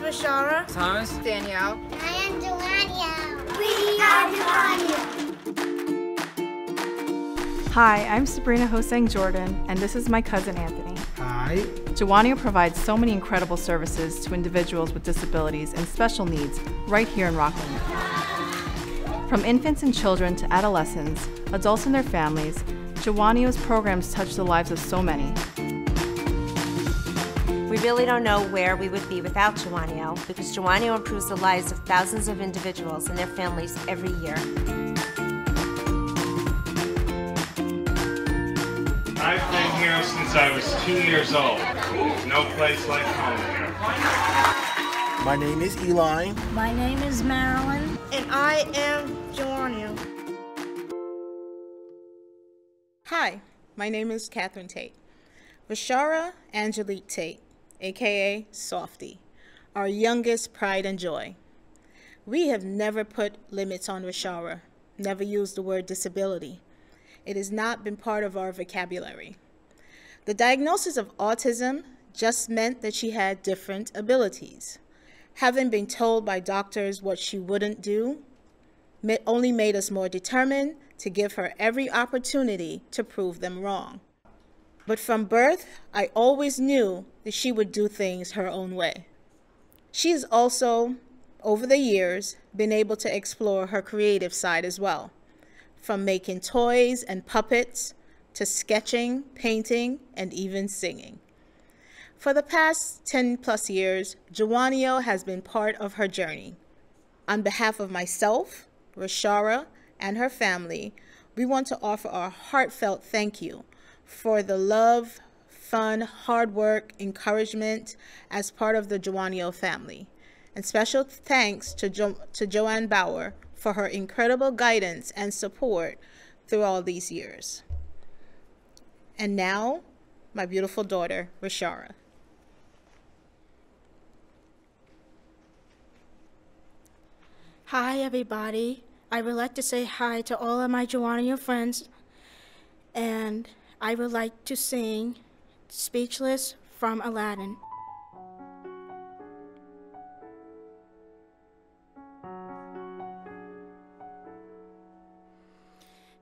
Rashara. Thomas. Danielle. I am Jawonio. We are Jawonio. Hi, I'm Sabrina Hosang Jordan, and this is my cousin Anthony. Hi. Jawonio provides so many incredible services to individuals with disabilities and special needs right here in Rockland. From infants and children to adolescents, adults and their families, Jawonio's programs touch the lives of so many. We really don't know where we would be without Jawonio, because Jawonio improves the lives of thousands of individuals and their families every year. I've been here since I was 2 years old. No place like home here. My name is Eli. My name is Marilyn. And I am Jawonio. Hi, my name is Catherine Tate. Rashara Angelique Tate, aka Softy, our youngest pride and joy. We have never put limits on Rashara, never used the word disability. It has not been part of our vocabulary. The diagnosis of autism just meant that she had different abilities. Having been told by doctors what she wouldn't do only made us more determined to give her every opportunity to prove them wrong. But from birth, I always knew that she would do things her own way. She has also, over the years, been able to explore her creative side as well, from making toys and puppets to sketching, painting, and even singing. For the past 10+ years, Jawonio has been part of her journey. On behalf of myself, Rashara, and her family, we want to offer our heartfelt thank you for the love, fun, hard work, encouragement as part of the Jawonio family. And special thanks to Joanne Bauer for her incredible guidance and support through all these years. And now, my beautiful daughter, Rashara. Hi, everybody. I would like to say hi to all of my Jawonio friends, and I would like to sing Speechless from Aladdin.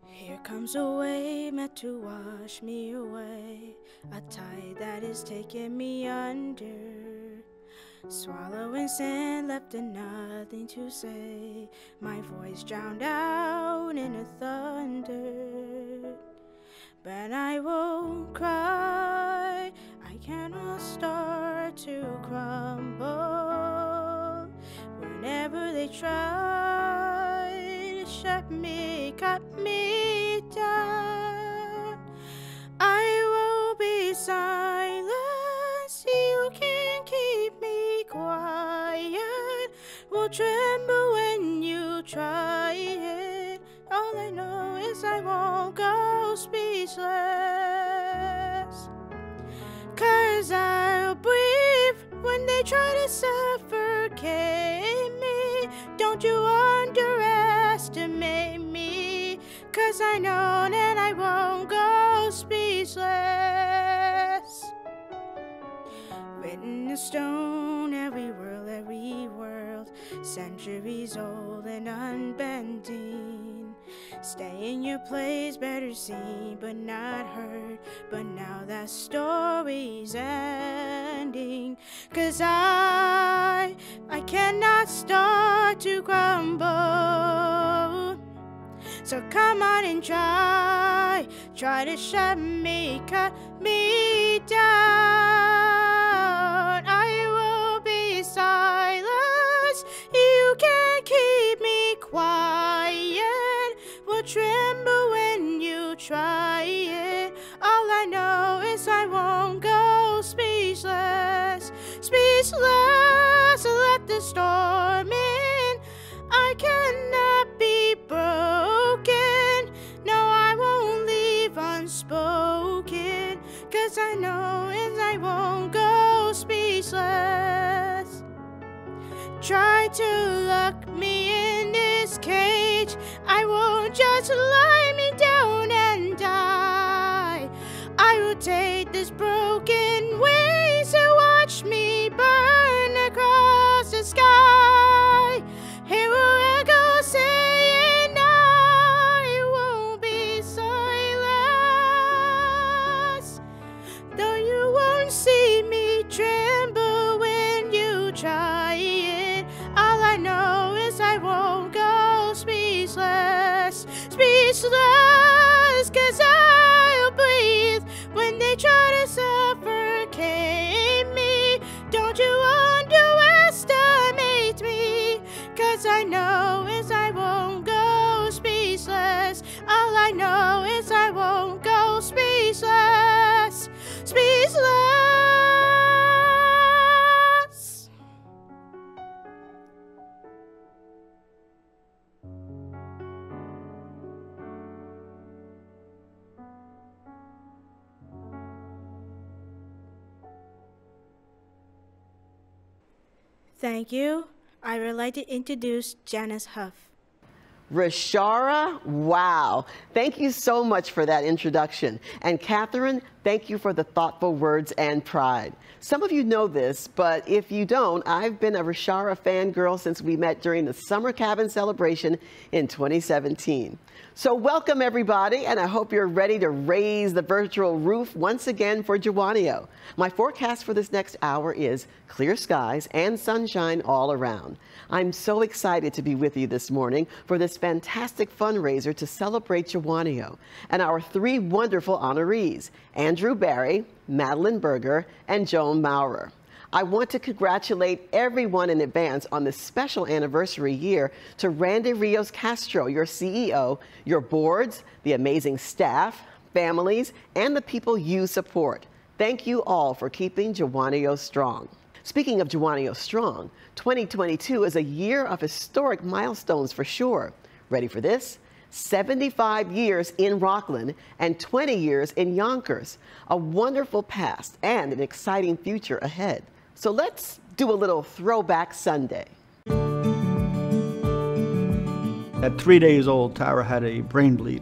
Here comes a wave meant to wash me away, a tide that is taking me under. Swallowing sand, left with nothing to say, my voice drowned out in a thunder. But I won't cry, I cannot start to crumble. Whenever they try to shut me, cut me down, I will be silent. You can't keep me quiet. Will tremble when you try it. All I know is I won't go speechless. 'Cause I'll breathe when they try to suffocate me. Don't you underestimate me. 'Cause I know that I won't go speechless. Written in stone, every world, centuries old and unbending. Stay in your place, better seen but not heard. But now that story's ending. 'Cause I cannot start to crumble. So come on and try to shut me, cut me down. I will be silent. You can't keep me quiet. Will tremble when you try it. All I know is I won't go speechless. Speechless, let the storm in. I cannot be broken. No, I won't leave unspoken. 'Cause I know is I won't go speechless. Try to lock me in this cage. I won't just lie me down and die. I will take this broken wings and watch me burn across speechless, speechless. Thank you. I would like to introduce Janice Huff. Rashara, wow. Thank you so much for that introduction. And Catherine, thank you for the thoughtful words and pride. Some of you know this, but if you don't, I've been a Rashara fangirl since we met during the Summer Cabin celebration in 2017. So welcome everybody, and I hope you're ready to raise the virtual roof once again for Jawonio. My forecast for this next hour is clear skies and sunshine all around. I'm so excited to be with you this morning for this fantastic fundraiser to celebrate Jawonio and our three wonderful honorees, Andrew Barry, Madeline Berger, and Joan Maurer. I want to congratulate everyone in advance on this special anniversary year to Randy Rios Castro, your CEO, your boards, the amazing staff, families, and the people you support. Thank you all for keeping Jawonio strong. Speaking of Jawonio strong, 2022 is a year of historic milestones for sure. Ready for this? 75 years in Rockland and 20 years in Yonkers. A wonderful past and an exciting future ahead. So let's do a little throwback Sunday. At 3 days old, Tara had a brain bleed.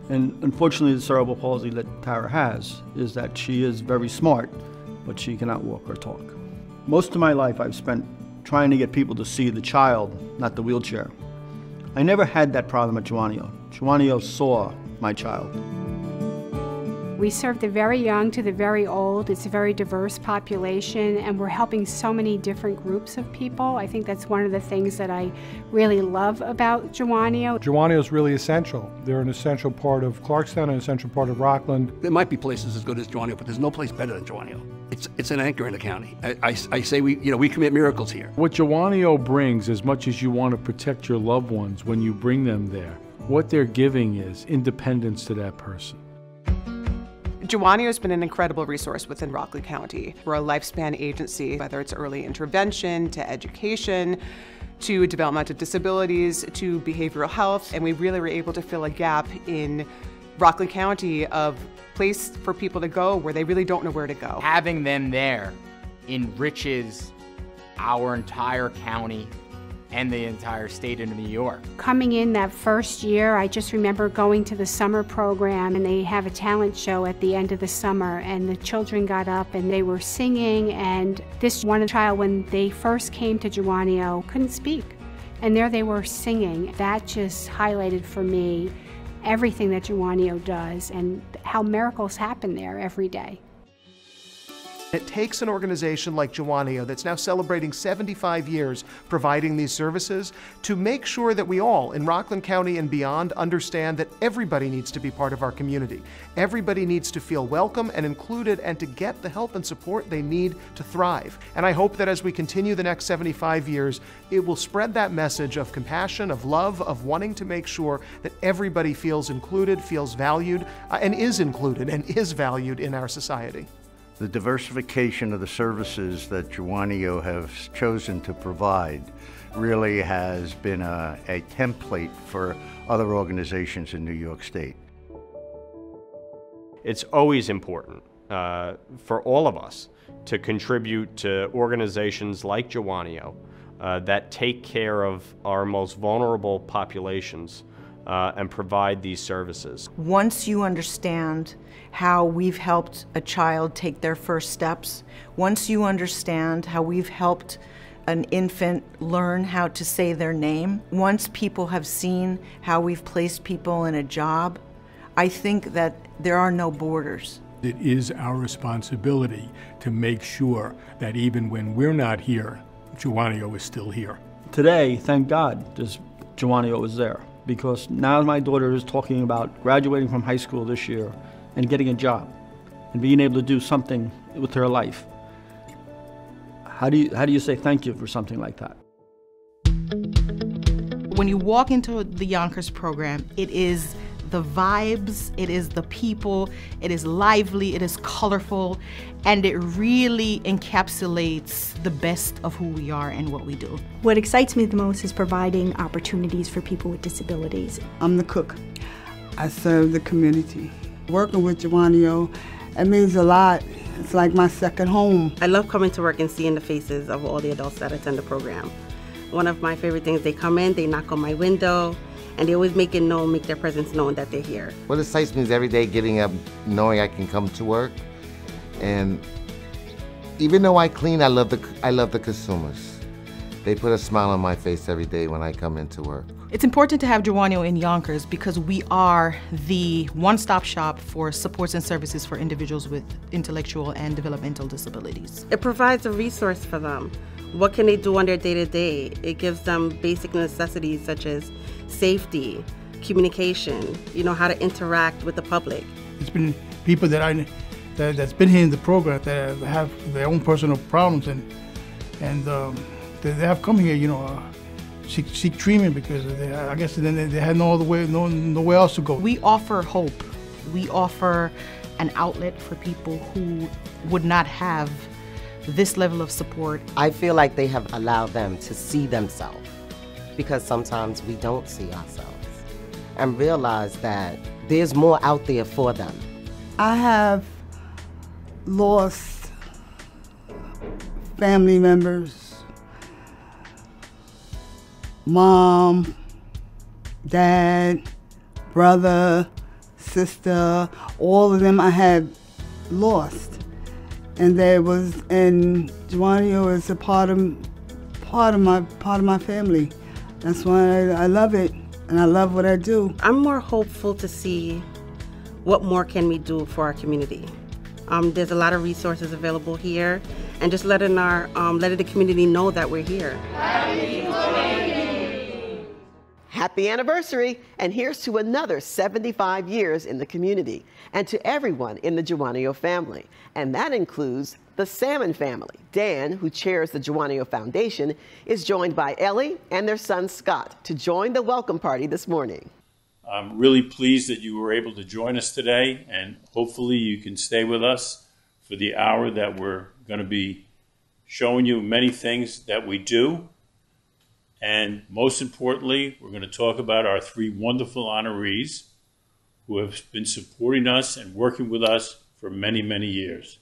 And unfortunately, the cerebral palsy that Tara has is that she is very smart, but she cannot walk or talk. Most of my life I've spent trying to get people to see the child, not the wheelchair. I never had that problem at Jawonio. Jawonio saw my child. We serve the very young to the very old. It's a very diverse population, and we're helping so many different groups of people. I think that's one of the things that I really love about Jawonio. Jawonio is really essential. They're an essential part of Clarkstown, an essential part of Rockland. There might be places as good as Jawonio, but there's no place better than Jawonio. It's an anchor in the county. I say we commit miracles here. What Jawonio brings, as much as you want to protect your loved ones when you bring them there, what they're giving is independence to that person. Jawonio has been an incredible resource within Rockland County. We're a lifespan agency, whether it's early intervention, to education, to developmental disabilities, to behavioral health, and we really were able to fill a gap in Rockland County of place for people to go where they really don't know where to go. Having them there enriches our entire county and the entire state of New York. Coming in that first year, I just remember going to the summer program, and they have a talent show at the end of the summer, and the children got up and they were singing, and this one child, when they first came to Jawonio, couldn't speak, and there they were singing. That just highlighted for me everything that Jawonio does and how miracles happen there every day. It takes an organization like Jawonio that's now celebrating 75 years providing these services to make sure that we all in Rockland County and beyond understand that everybody needs to be part of our community. Everybody needs to feel welcome and included and to get the help and support they need to thrive. And I hope that as we continue the next 75 years, it will spread that message of compassion, of love, of wanting to make sure that everybody feels included, feels valued, and is included and is valued in our society. The diversification of the services that Jawonio has chosen to provide really has been a template for other organizations in New York State. It's always important for all of us to contribute to organizations like Jawonio that take care of our most vulnerable populations and provide these services. Once you understand how we've helped a child take their first steps, once you understand how we've helped an infant learn how to say their name, once people have seen how we've placed people in a job, I think that there are no borders. It is our responsibility to make sure that even when we're not here, Jawonio is still here. Today, thank God, Jawonio was there, because now my daughter is talking about graduating from high school this year and getting a job and being able to do something with her life. How do you say thank you for something like that? When you walk into the Yonkers program, it is the vibes, it is the people, it is lively, it is colorful, and it really encapsulates the best of who we are and what we do. What excites me the most is providing opportunities for people with disabilities. I'm the cook. I serve the community. Working with Jawonio, it means a lot. It's like my second home. I love coming to work and seeing the faces of all the adults that attend the program. One of my favorite things, they come in, they knock on my window, and they always make their presence known that they're here. What excites me is every day getting up, knowing I can come to work. And even though I clean, I love the consumers. They put a smile on my face every day when I come into work. It's important to have Jawonio in Yonkers because we are the one-stop shop for supports and services for individuals with intellectual and developmental disabilities. It provides a resource for them. What can they do on their day-to-day? It gives them basic necessities such as safety, communication, how to interact with the public. It's been people that's been here in the program that have their own personal problems and they have come here, seek treatment because I guess they had nowhere else to go. We offer hope. We offer an outlet for people who would not have this level of support. I feel like they have allowed them to see themselves because sometimes we don't see ourselves and realize that there's more out there for them. I have lost family members, mom, dad, brother, sister, all of them I had lost. And Jawonio is a part of my family. That's why I love it, and I love what I do. I'm more hopeful to see what more can we do for our community. There's a lot of resources available here, and just letting the community know that we're here. Happy anniversary, and here's to another 75 years in the community, and to everyone in the Jawonio family. And that includes the Salmon family. Dan, who chairs the Jawonio Foundation, is joined by Ellie and their son Scott to join the welcome party this morning. I'm really pleased that you were able to join us today, and hopefully you can stay with us for the hour that we're going to be showing you many things that we do. And most importantly, we're going to talk about our three wonderful honorees who have been supporting us and working with us for many, many years.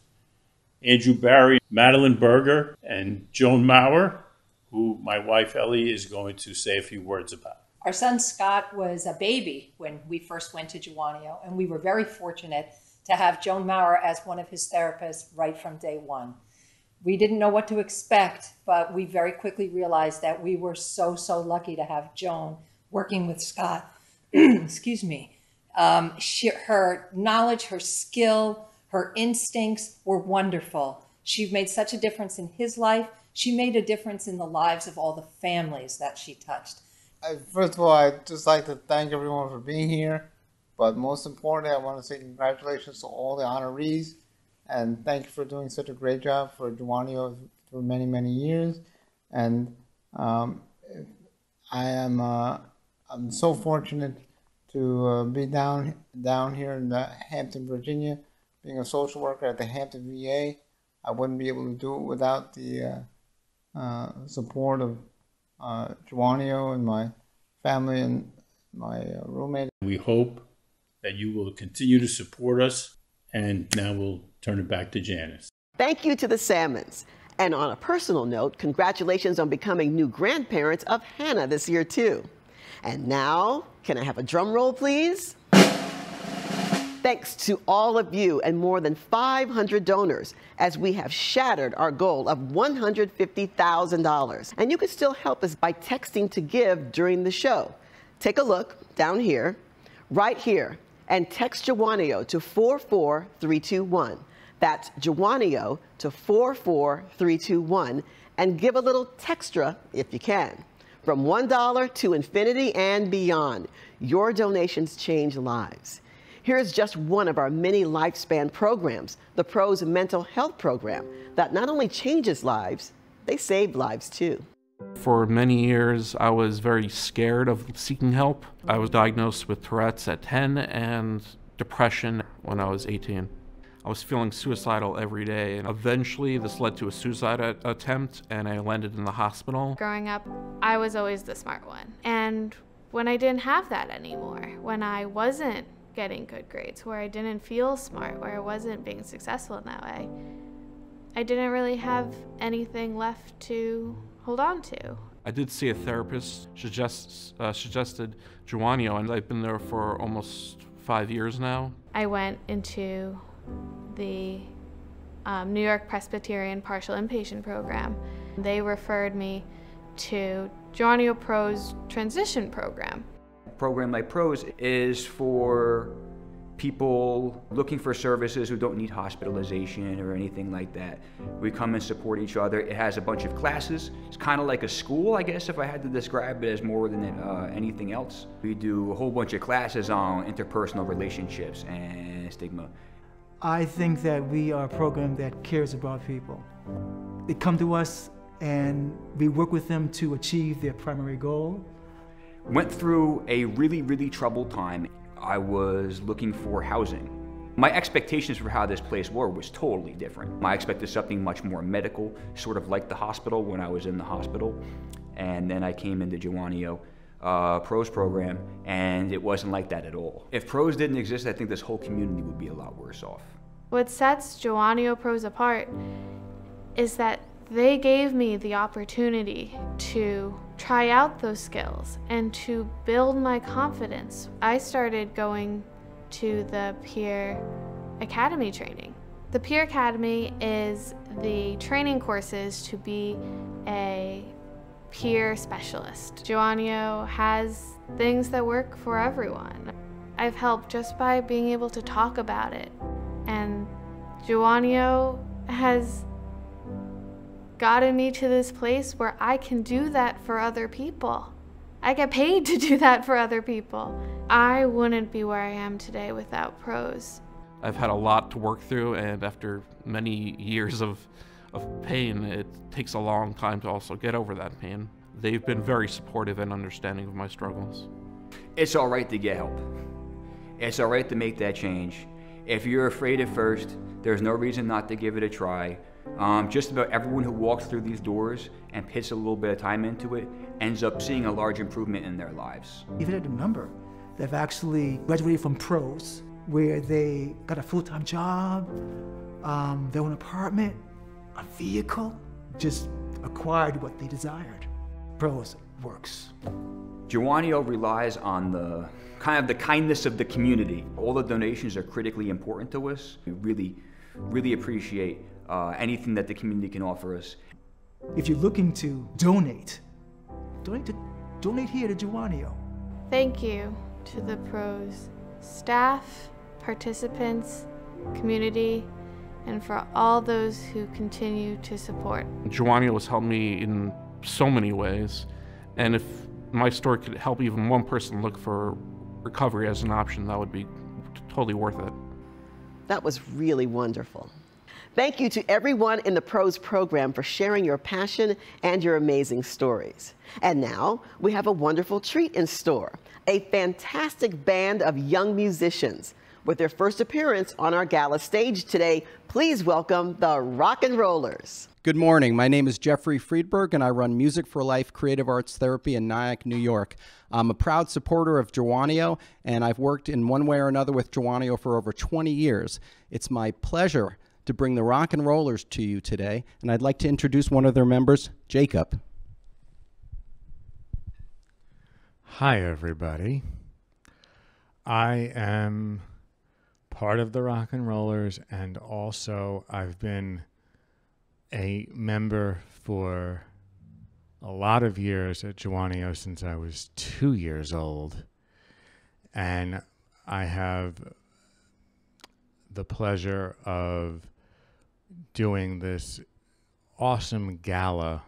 Andrew Barry, Madeline Berger, and Joan Maurer, who my wife Ellie is going to say a few words about. Our son Scott was a baby when we first went to Jawonio, and we were very fortunate to have Joan Maurer as one of his therapists right from day one. We didn't know what to expect, but we very quickly realized that we were so lucky to have Joan working with Scott. Excuse me. Her knowledge, her skill, her instincts were wonderful. She made such a difference in his life. She made a difference in the lives of all the families that she touched. First of all, I'd just like to thank everyone for being here. But most importantly, I want to say congratulations to all the honorees. And thank you for doing such a great job for Jawonio for many, many years. And I'm so fortunate to be down here in Hampton, Virginia, being a social worker at the Hampton VA. I wouldn't be able to do it without the support of Jawonio and my family and my roommate. We hope that you will continue to support us. And now we'll turn it back to Janice. Thank you to the Salmons. And on a personal note, congratulations on becoming new grandparents of Hannah this year, too. And now, can I have a drum roll, please? Thanks to all of you and more than 500 donors, as we have shattered our goal of $150,000. And you can still help us by texting to give during the show. Take a look down here, right here, and text Jawonio to 44321. That's Jawonio to 44321, and give a little textra if you can. From $1 to infinity and beyond, your donations change lives. Here's just one of our many lifespan programs, the Pros Mental Health Program, that not only changes lives, they save lives too. For many years, I was very scared of seeking help. I was diagnosed with Tourette's at 10 and depression when I was 18. I was feeling suicidal every day, and eventually this led to a suicide attempt, and I landed in the hospital. Growing up, I was always the smart one. And when I didn't have that anymore, when I wasn't getting good grades, where I didn't feel smart, where I wasn't being successful in that way, I didn't really have anything left to hold on to. I did see a therapist, suggested Jawonio, and I've been there for almost 5 years now. I went into the New York Presbyterian Partial Inpatient Program. They referred me to Jawonio Pro's transition program. A program like Pro's is for people looking for services who don't need hospitalization or anything like that. We come and support each other. It has a bunch of classes. It's kind of like a school, I guess, if I had to describe it as more than anything else. We do a whole bunch of classes on interpersonal relationships and stigma. I think that we are a program that cares about people. They come to us and we work with them to achieve their primary goal. Went through a really, really troubled time. I was looking for housing. My expectations for how this place was totally different. I expected something much more medical, sort of like the hospital when I was in the hospital. And then I came into Jawonio Pro's program, and it wasn't like that at all. If Pro's didn't exist, I think this whole community would be a lot worse off. What sets Jawonio Pros apart is that they gave me the opportunity to try out those skills and to build my confidence. I started going to the Peer Academy training. The Peer Academy is the training courses to be a peer specialist. Jawonio has things that work for everyone. I've helped just by being able to talk about it. And Jawonio has gotten me to this place where I can do that for other people. I get paid to do that for other people. I wouldn't be where I am today without Pros. I've had a lot to work through, and after many years of pain, it takes a long time to also get over that pain. They've been very supportive and understanding of my struggles. It's all right to get help. It's all right to make that change. If you're afraid at first, there's no reason not to give it a try. Just about everyone who walks through these doors and puts a little bit of time into it ends up seeing a large improvement in their lives. Even at the number that have actually graduated from Pros, where they got a full-time job, their own apartment, a vehicle, just acquired what they desired. Pros works. Jawonio relies on the kindness of the community. All the donations are critically important to us. We really appreciate anything that the community can offer us. If you're looking to donate here to Jawonio. Thank you to the Pros, staff, participants, community, and for all those who continue to support. Jawonio has helped me in so many ways, and if my story could help even one person look for recovery as an option, that would be totally worth it. That was really wonderful. Thank you to everyone in the Pros program for sharing your passion and your amazing stories. And now we have a wonderful treat in store, a fantastic band of young musicians. With their first appearance on our gala stage today, please welcome the Rock and Rollers. Good morning. My name is Jeffrey Friedberg, and I run Music for Life Creative Arts Therapy in Nyack, New York. I'm a proud supporter of Jawonio, and I've worked in one way or another with Jawonio for over 20 years. It's my pleasure to bring the Rock and Rollers to you today, and I'd like to introduce one of their members, Jacob. Hi, everybody. I am part of the Rock and Rollers, and also I've been a member for a lot of years at Jawonio since I was 2 years old, and I have the pleasure of doing this awesome gala.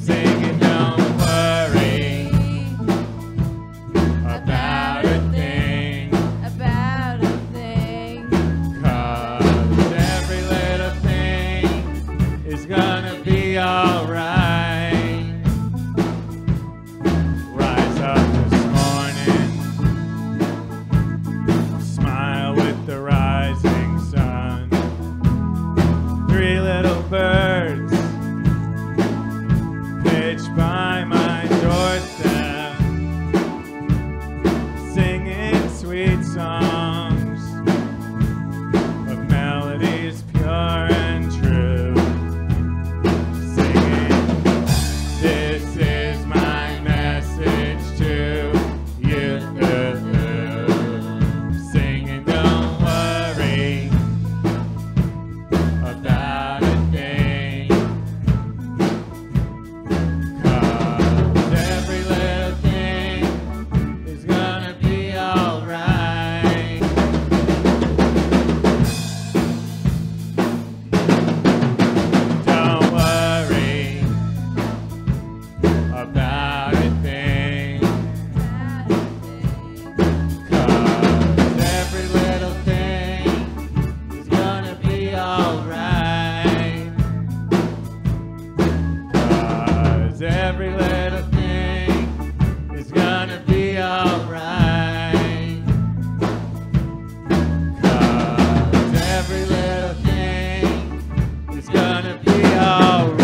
Sing it, don't worry about a thing, 'cause every little thing is gonna be little birds pitch by my doorstep, singing sweet songs of melodies pure and true, singing, this is my message to you, singing, don't worry about a thing, 'cause every little thing is gonna be alright. Don't worry about a thing, 'cause every little thing is gonna be alright. 'Cause every little thing is gonna be alright. 'Cause every little thing is gonna be alright.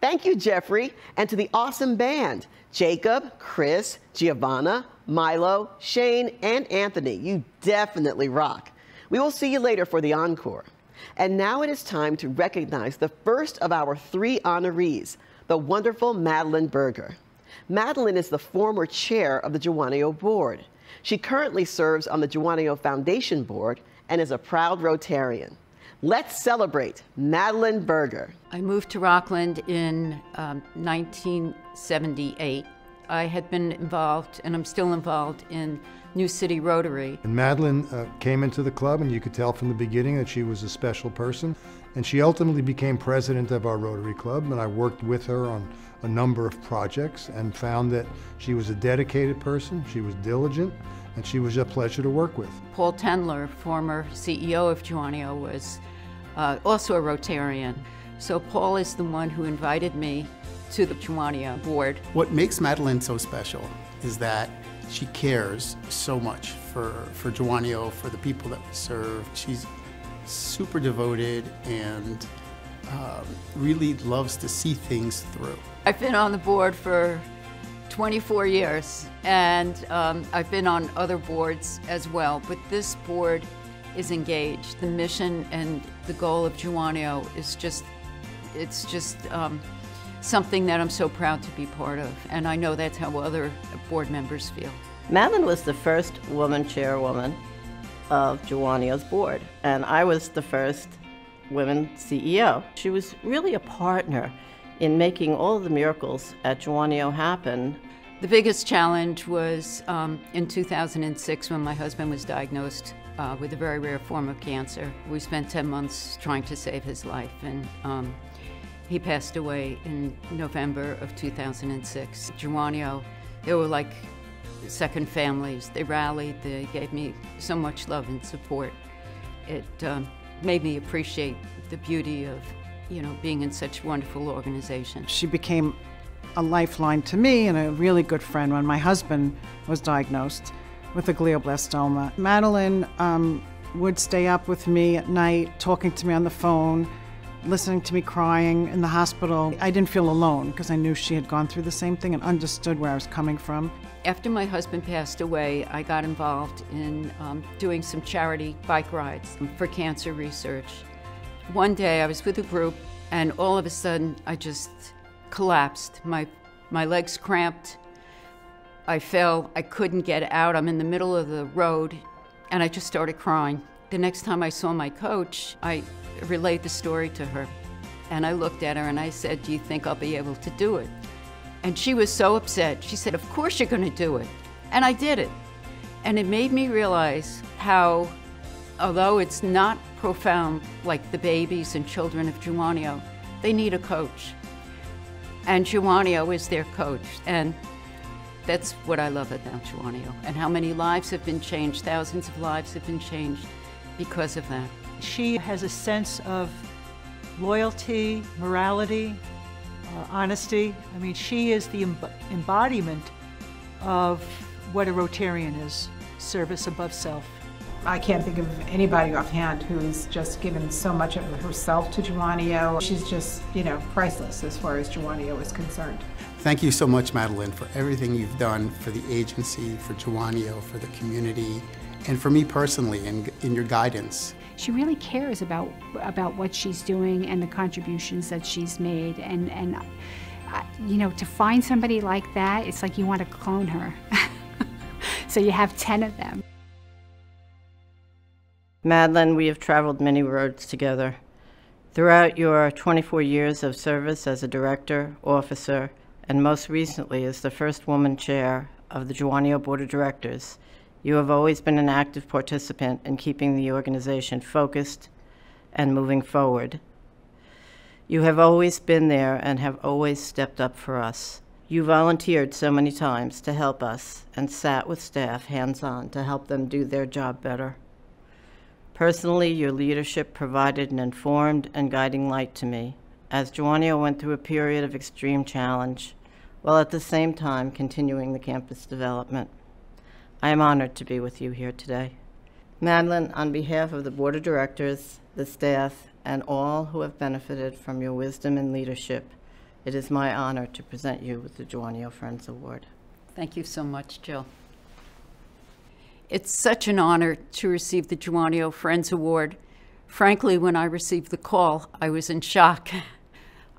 Thank you, Jeffrey, and to the awesome band, Jacob, Chris, Giovanna, Milo, Shane, and Anthony. You definitely rock. We will see you later for the encore. And now it is time to recognize the first of our 3 honorees, the wonderful Madeline Berger. Madeline is the former chair of the Jawonio Board. She currently serves on the Jawonio Foundation Board and is a proud Rotarian. Let's celebrate Madeline Berger. I moved to Rockland in 1978. I had been involved, and I'm still involved, in New City Rotary. And Madeline came into the club, and you could tell from the beginning that she was a special person. And she ultimately became president of our Rotary Club, and I worked with her on a number of projects and found that she was a dedicated person, she was diligent, and she was a pleasure to work with. Paul Tendler, former CEO of Jawonio, was also a Rotarian. So Paul is the one who invited me to the Jawonio board. What makes Madeline so special is that she cares so much for Jawonio, for the people that we serve. She's super devoted and really loves to see things through. I've been on the board for 24 years, and I've been on other boards as well, but this board is engaged. The mission and the goal of Jawonio is just something that I'm so proud to be part of, and I know that's how other board members feel. Madeline was the first woman chairwoman of Jawonio's board, and I was the first women CEO. She was really a partner in making all of the miracles at Jawonio happen. The biggest challenge was in 2006 when my husband was diagnosed with a very rare form of cancer. We spent 10 months trying to save his life, and he passed away in November of 2006. Jawonio, they were like second families. They rallied, they gave me so much love and support. It made me appreciate the beauty of, being in such a wonderful organization. She became a lifeline to me and a really good friend when my husband was diagnosed with a glioblastoma. Madeline would stay up with me at night, talking to me on the phone, listening to me crying in the hospital. I didn't feel alone because I knew she had gone through the same thing and understood where I was coming from. After my husband passed away, I got involved in doing some charity bike rides for cancer research. One day I was with a group, and all of a sudden I just collapsed. My legs cramped. I fell. I couldn't get out. I'm in the middle of the road, and I just started crying. The next time I saw my coach, I relayed the story to her, and I looked at her and I said, "Do you think I'll be able to do it?" And she was so upset. She said, "Of course you're going to do it." And I did it. And it made me realize how, although it's not profound like the babies and children of Jawonio, they need a coach. And Jawonio is their coach. And that's what I love about Jawonio, and how many lives have been changed, thousands of lives have been changed because of that. She has a sense of loyalty, morality, honesty. I mean, she is the embodiment of what a Rotarian is, service above self. I can't think of anybody offhand who's just given so much of herself to Jawonio. She's just, priceless as far as Jawonio is concerned. Thank you so much, Madeline, for everything you've done for the agency, for Jawonio, for the community, and for me personally in your guidance. She really cares about what she's doing and the contributions that she's made. And to find somebody like that, it's like you want to clone her. So you have 10 of them. Madeline, we have traveled many roads together. Throughout your 24 years of service as a director, officer, and most recently as the first woman chair of the Jawonio Board of Directors, you have always been an active participant in keeping the organization focused and moving forward. You have always been there and have always stepped up for us. You volunteered so many times to help us and sat with staff hands-on to help them do their job better. Personally, your leadership provided an informed and guiding light to me as Jawonio went through a period of extreme challenge, while at the same time continuing the campus development. I am honored to be with you here today. Madeline, on behalf of the Board of Directors, the staff, and all who have benefited from your wisdom and leadership, it is my honor to present you with the Jawonio Friends Award. Thank you so much, Jill. It's such an honor to receive the Jawonio Friends Award. Frankly, when I received the call, I was in shock.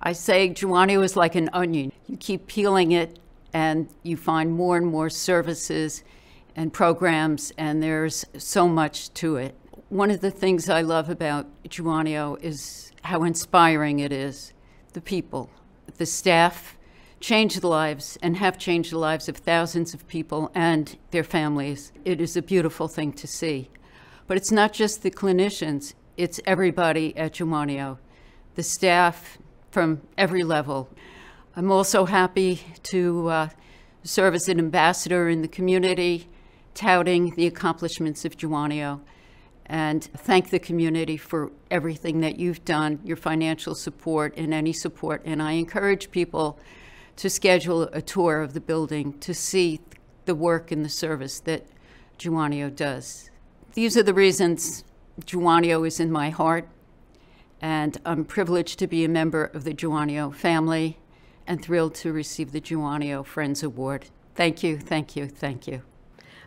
I say Jawonio is like an onion. You keep peeling it and you find more and more services and programs, and there's so much to it. One of the things I love about Jawonio is how inspiring it is. The people, the staff, change the lives and have changed the lives of thousands of people and their families. It is a beautiful thing to see. But it's not just the clinicians, it's everybody at Jawonio, the staff from every level. I'm also happy to serve as an ambassador in the community, touting the accomplishments of Jawonio, and thank the community for everything that you've done, your financial support and any support. And I encourage people to schedule a tour of the building to see the work and the service that Jawonio does. These are the reasons Jawonio is in my heart, and I'm privileged to be a member of the Jawonio family and thrilled to receive the Jawonio Friends Award. Thank you, thank you, thank you.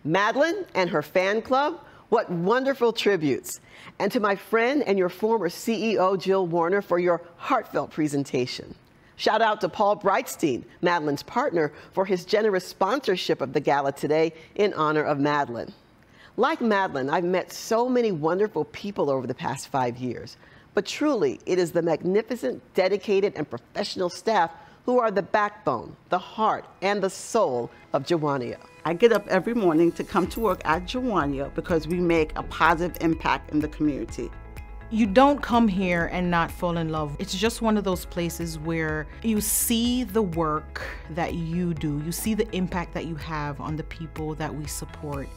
Madeline and her fan club, what wonderful tributes. And to my friend and your former CEO, Jill Warner, for your heartfelt presentation. Shout out to Paul Breitstein, Madeline's partner, for his generous sponsorship of the gala today in honor of Madeline. Like Madeline, I've met so many wonderful people over the past 5 years, but truly it is the magnificent, dedicated, and professional staff who are the backbone, the heart, and the soul of Jawonio. I get up every morning to come to work at Jawonio because we make a positive impact in the community. You don't come here and not fall in love. It's just one of those places where you see the work that you do, you see the impact that you have on the people that we support,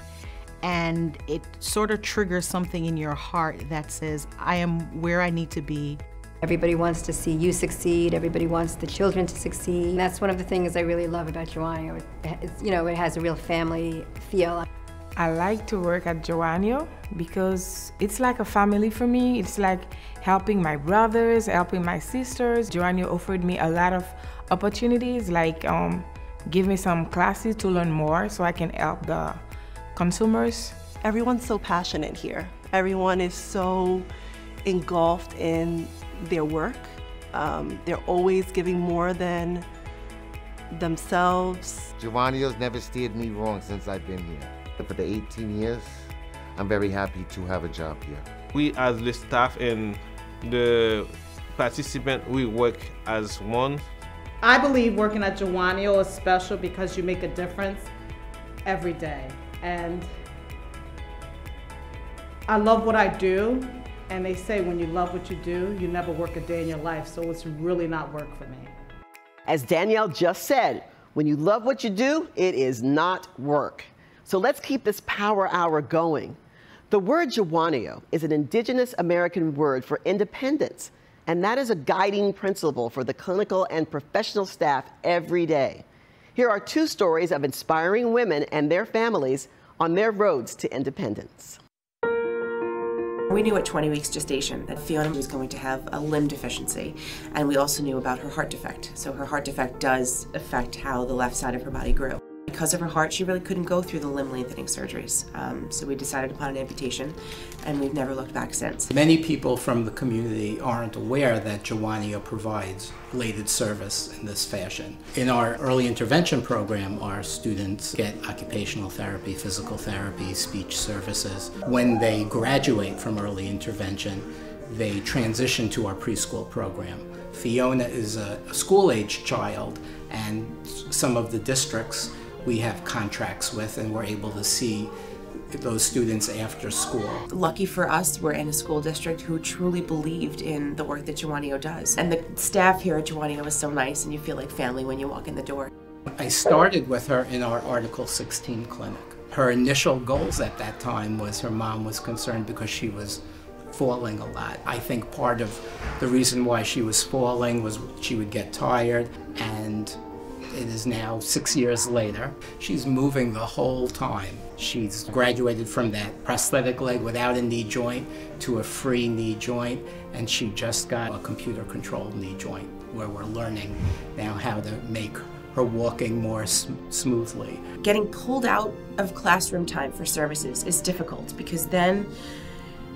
and it sort of triggers something in your heart that says, I am where I need to be. Everybody wants to see you succeed. Everybody wants the children to succeed. And that's one of the things I really love about Jawonio. It has a real family feel. I like to work at Jawonio because it's like a family for me. It's like helping my brothers, helping my sisters. Jawonio offered me a lot of opportunities, like give me some classes to learn more so I can help the consumers. Everyone's so passionate here. Everyone is so engulfed in their work. They're always giving more than themselves. Jawonio's never steered me wrong since I've been here. For the 18 years, I'm very happy to have a job here. We as the staff and the participants, we work as one. I believe working at Jawonio is special because you make a difference every day. And I love what I do. And they say when you love what you do, you never work a day in your life. So it's really not work for me. As Danielle just said, when you love what you do, it is not work. So let's keep this power hour going. The word Jawonio is an indigenous American word for independence, and that is a guiding principle for the clinical and professional staff every day. Here are two stories of inspiring women and their families on their roads to independence. We knew at 20 weeks gestation that Fiona was going to have a limb deficiency, and we also knew about her heart defect. So her heart defect does affect how the left side of her body grew. Because of her heart, she really couldn't go through the limb lengthening surgeries. So we decided upon an amputation, and we've never looked back since. Many people from the community aren't aware that Jawonio provides related service in this fashion. In our early intervention program, our students get occupational therapy, physical therapy, speech services. When they graduate from early intervention, they transition to our preschool program. Fiona is a school-age child, and some of the districts we have contracts with, and we're able to see those students after school. Lucky for us, we're in a school district who truly believed in the work that Jawonio does. And the staff here at Jawonio is so nice, and you feel like family when you walk in the door. I started with her in our Article 16 clinic. Her initial goals at that time was her mom was concerned because she was falling a lot. I think part of the reason why she was falling was she would get tired, and it is now 6 years later. She's moving the whole time. She's graduated from that prosthetic leg without a knee joint to a free knee joint, and she just got a computer-controlled knee joint where we're learning now how to make her walking more smoothly. Getting pulled out of classroom time for services is difficult because then,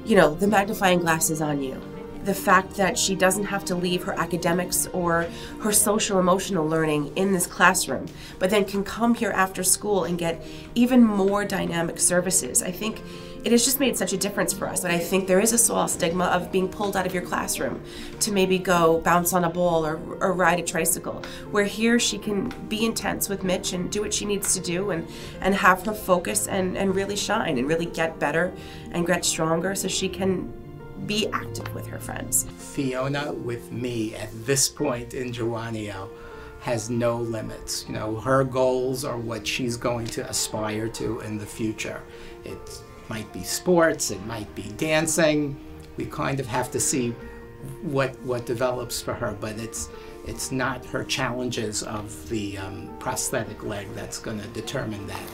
you know, the magnifying glass is on you. The fact that she doesn't have to leave her academics or her social emotional learning in this classroom, but then can come here after school and get even more dynamic services. I think it has just made such a difference for us. And I think there is a small stigma of being pulled out of your classroom to maybe go bounce on a ball or ride a tricycle, where here she can be intense with Mitch and do what she needs to do and have her focus and really shine and really get better and get stronger so she can be active with her friends. Fiona, with me at this point in Jawonio, has no limits. You know, her goals are what she's going to aspire to in the future. It might be sports, it might be dancing. We kind of have to see what develops for her, but it's not her challenges of the prosthetic leg that's going to determine that.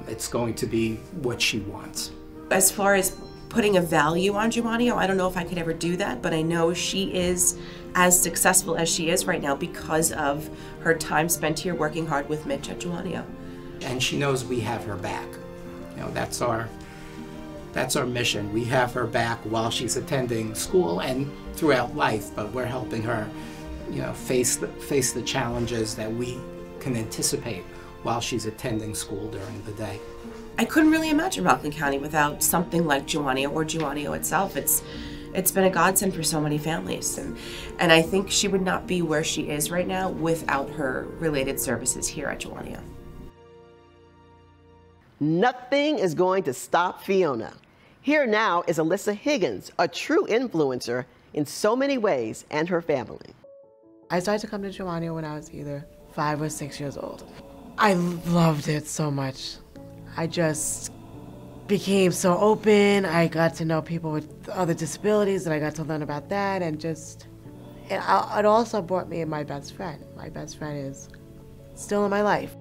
It's going to be what she wants. As far as putting a value on Jawonio, I don't know if I could ever do that, but I know she is as successful as she is right now because of her time spent here working hard with Mitch at Jawonio. And she knows we have her back. You know, that's our mission. We have her back while she's attending school and throughout life, but we're helping her, you know, face the challenges that we can anticipate while she's attending school during the day. I couldn't really imagine Rockland County without something like Jawonio or Jawonio itself. It's been a godsend for so many families, and I think she would not be where she is right now without her related services here at Jawonio. Nothing is going to stop Fiona. Here now is Alyssa Higgins, a true influencer in so many ways, and her family. I started to come to Jawonio when I was either 5 or 6 years old. I loved it so much. I just became so open. I got to know people with other disabilities, and I got to learn about that, and it also brought me my best friend. My best friend is still in my life.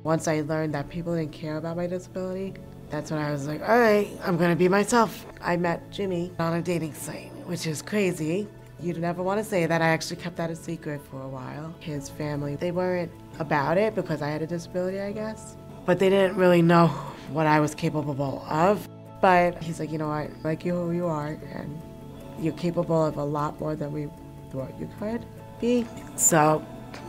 Once I learned that people didn't care about my disability, that's when I was like, all right, I'm gonna be myself. I met Jimmy on a dating site, which is crazy. You'd never want to say that. I actually kept that a secret for a while. His family, they weren't about it because I had a disability, I guess. But they didn't really know what I was capable of. But he's like, you know what, I like you who you are, and you're capable of a lot more than we thought you could be. So,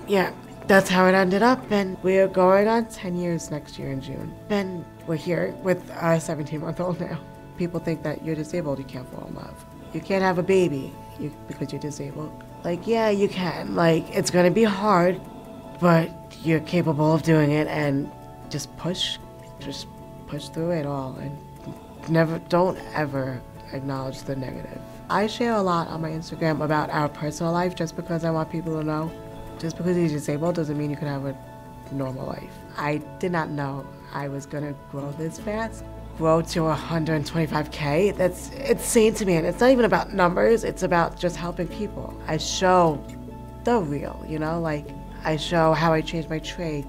yeah, that's how it ended up, and we are going on 10 years next year in June. And we're here with our 17-month-old now. People think that you're disabled, you can't fall in love. You can't have a baby because you're disabled. Like, yeah, you can. Like, it's gonna be hard, but you're capable of doing it, and just push through it all, and don't ever acknowledge the negative. I share a lot on my Instagram about our personal life just because I want people to know. Just because you're disabled doesn't mean you can have a normal life. I did not know I was gonna grow this fast. Grow to 125K, that's insane to me, and it's not even about numbers, it's about just helping people. I show the real, you know, like, I show how I changed my trach.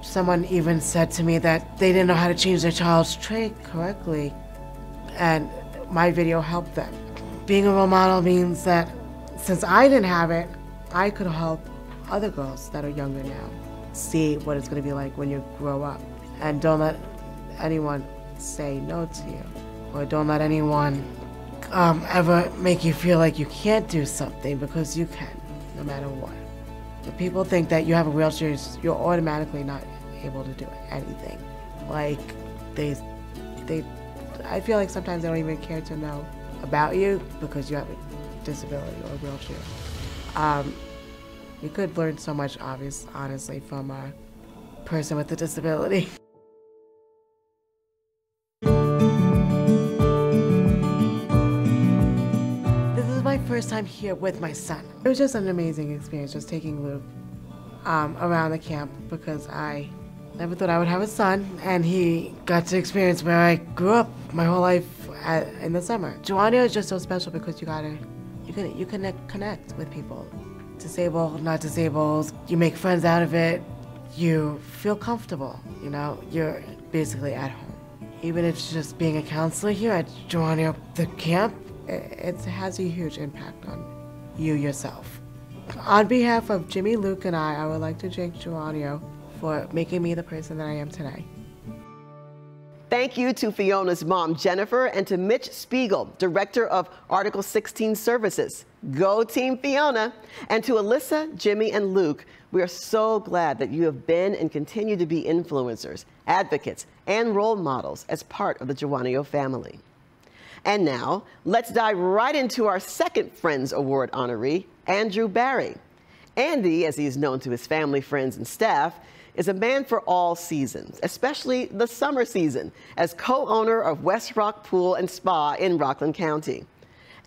Someone even said to me that they didn't know how to change their child's trach correctly, and my video helped them. Being a role model means that since I didn't have it, I could help other girls that are younger now see what it's going to be like when you grow up. And don't let anyone say no to you, or don't let anyone ever make you feel like you can't do something, because you can, no matter what. If people think that you have a wheelchair, you're automatically not able to do anything. Like, I feel like sometimes they don't even care to know about you because you have a disability or a wheelchair. You could learn so much, honestly, from a person with a disability. This is my first time here with my son. It was just an amazing experience, just taking Luke around the camp, because I never thought I would have a son, and he got to experience where I grew up my whole life in the summer. Jawonio is just so special because you can connect with people. Disabled, not disabled, you make friends out of it, you feel comfortable, you know, you're basically at home. Even if it's just being a counselor here at Jawonio, the camp, it has a huge impact on you yourself. On behalf of Jimmy, Luke, and I would like to thank Jawonio for making me the person that I am today. Thank you to Fiona's mom, Jennifer, and to Mitch Spiegel, Director of Article 16 Services. Go Team Fiona! And to Alyssa, Jimmy, and Luke, we are so glad that you have been and continue to be influencers, advocates, and role models as part of the Jawonio family. And now, let's dive right into our second Friends Award honoree, Andrew Barry. Andy, as he's known to his family, friends, and staff, is a man for all seasons, especially the summer season, as co-owner of West Rock Pool and Spa in Rockland County.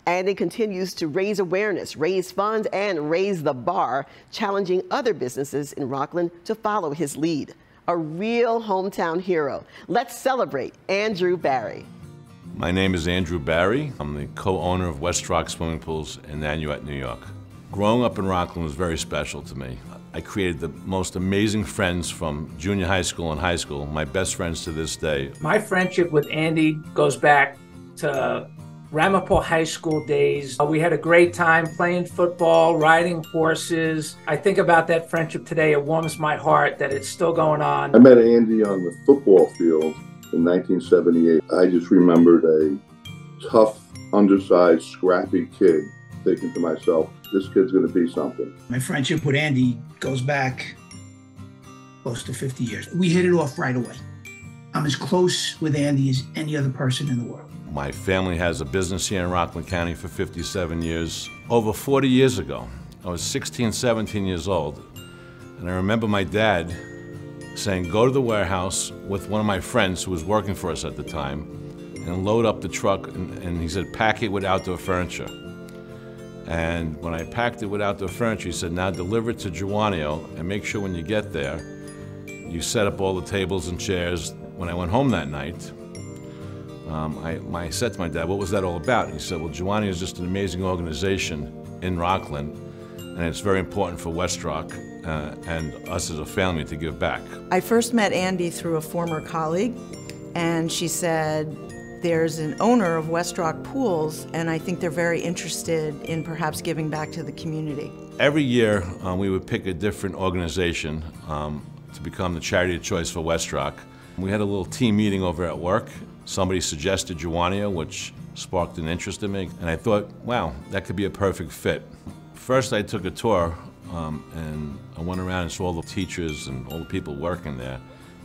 Andy continues to raise awareness, raise funds, and raise the bar, challenging other businesses in Rockland to follow his lead. A real hometown hero. Let's celebrate Andrew Barry. My name is Andrew Barry. I'm the co-owner of West Rock Swimming Pools in Nanuet, New York. Growing up in Rockland was very special to me. I created the most amazing friends from junior high school and high school, my best friends to this day. My friendship with Andy goes back to Ramapo High School days. We had a great time playing football, riding horses. I think about that friendship today. It warms my heart that it's still going on. I met Andy on the football field in 1978. I just remembered a tough, undersized, scrappy kid thinking to myself, this kid's going to be something. My friendship with Andy goes back close to 50 years. We hit it off right away. I'm as close with Andy as any other person in the world. My family has a business here in Rockland County for 57 years. Over 40 years ago, I was 16, 17 years old, and I remember my dad saying, go to the warehouse with one of my friends who was working for us at the time and load up the truck, and he said, pack it with outdoor furniture. And when I packed it with outdoor furniture, he said, now deliver it to Jawonio and make sure when you get there, you set up all the tables and chairs. When I went home that night, I said to my dad, what was that all about? He said, well, Jawonio is just an amazing organization in Rockland, and it's very important for West Rock and us as a family to give back. I first met Andy through a former colleague, and she said, there's an owner of West Rock Pools, and I think they're very interested in perhaps giving back to the community. Every year, we would pick a different organization to become the charity of choice for West Rock. We had a little team meeting over at work. Somebody suggested Jawonio, which sparked an interest in me, and I thought, wow, that could be a perfect fit. First, I took a tour, and I went around and saw all the teachers and all the people working there,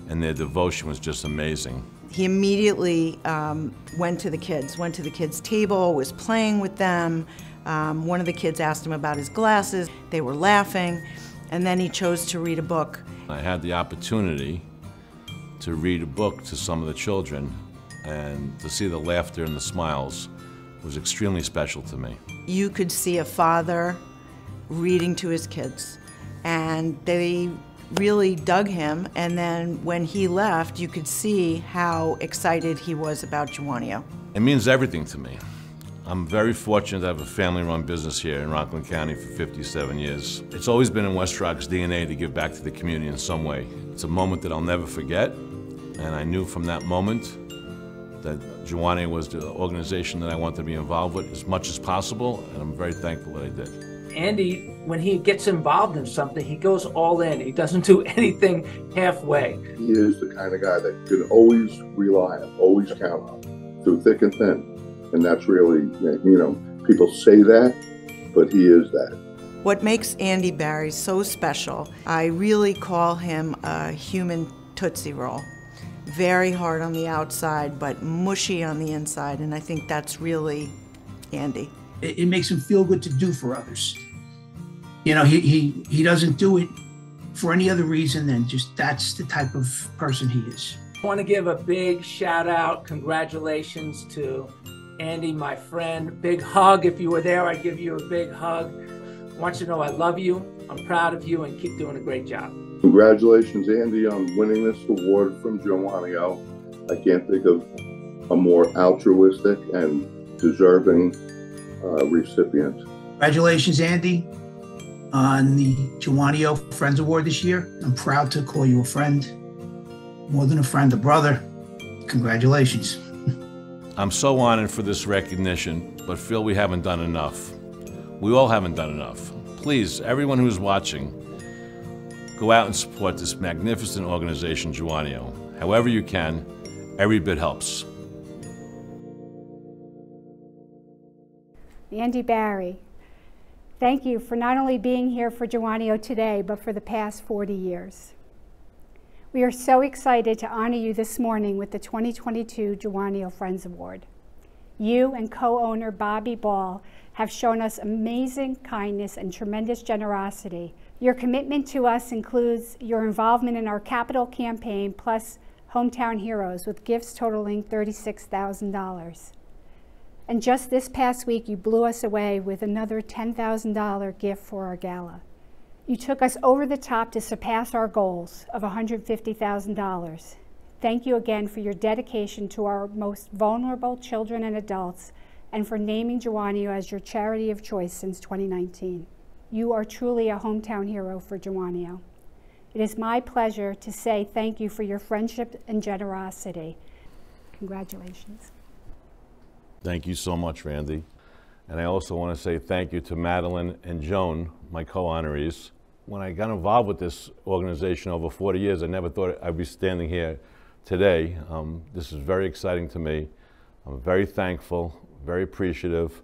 and their devotion was just amazing. He immediately went to the kids' table, was playing with them. One of the kids asked him about his glasses. They were laughing, and then he chose to read a book. I had the opportunity to read a book to some of the children, and to see the laughter and the smiles was extremely special to me. You could see a father reading to his kids, and they really dug him, and then when he left, you could see how excited he was about Jawonio. It means everything to me. I'm very fortunate to have a family-run business here in Rockland County for 57 years. It's always been in West Rock's DNA to give back to the community in some way. It's a moment that I'll never forget, and I knew from that moment that Jawonio was the organization that I wanted to be involved with as much as possible, and I'm very thankful that I did. Andy, when he gets involved in something, he goes all in. He doesn't do anything halfway. He is the kind of guy that you can always rely on, always count on, through thick and thin. And that's really, you know, people say that, but he is that. What makes Andy Barry so special, I really call him a human Tootsie Roll. Very hard on the outside, but mushy on the inside, and I think that's really Andy. It makes him feel good to do for others. You know, he doesn't do it for any other reason than just that's the type of person he is. I want to give a big shout out, congratulations to Andy, my friend. Big hug. If you were there, I'd give you a big hug. I want you to know I love you, I'm proud of you, and keep doing a great job. Congratulations, Andy, on winning this award from Jawonio. I can't think of a more altruistic and deserving recipient. Congratulations, Andy, on the Jawonio Friends Award this year. I'm proud to call you a friend. More than a friend, a brother. Congratulations. I'm so honored for this recognition, but feel we haven't done enough. We all haven't done enough. Please, everyone who's watching, go out and support this magnificent organization, Jawonio. However you can, every bit helps. Andy Barry, thank you for not only being here for Jawonio today, but for the past 40 years. We are so excited to honor you this morning with the 2022 Jawonio Friends Award. You and co-owner Bobby Ball have shown us amazing kindness and tremendous generosity. Your commitment to us includes your involvement in our capital campaign plus Hometown Heroes with gifts totaling $36,000. And just this past week, you blew us away with another $10,000 gift for our gala. You took us over the top to surpass our goals of $150,000. Thank you again for your dedication to our most vulnerable children and adults, and for naming Jawonio as your charity of choice since 2019. You are truly a hometown hero for Jawonio. It is my pleasure to say thank you for your friendship and generosity. Congratulations. Thank you so much, Randy. And I also want to say thank you to Madeline and Joan, my co-honorees. When I got involved with this organization over 40 years, I never thought I'd be standing here today. This is very exciting to me. I'm very thankful, very appreciative.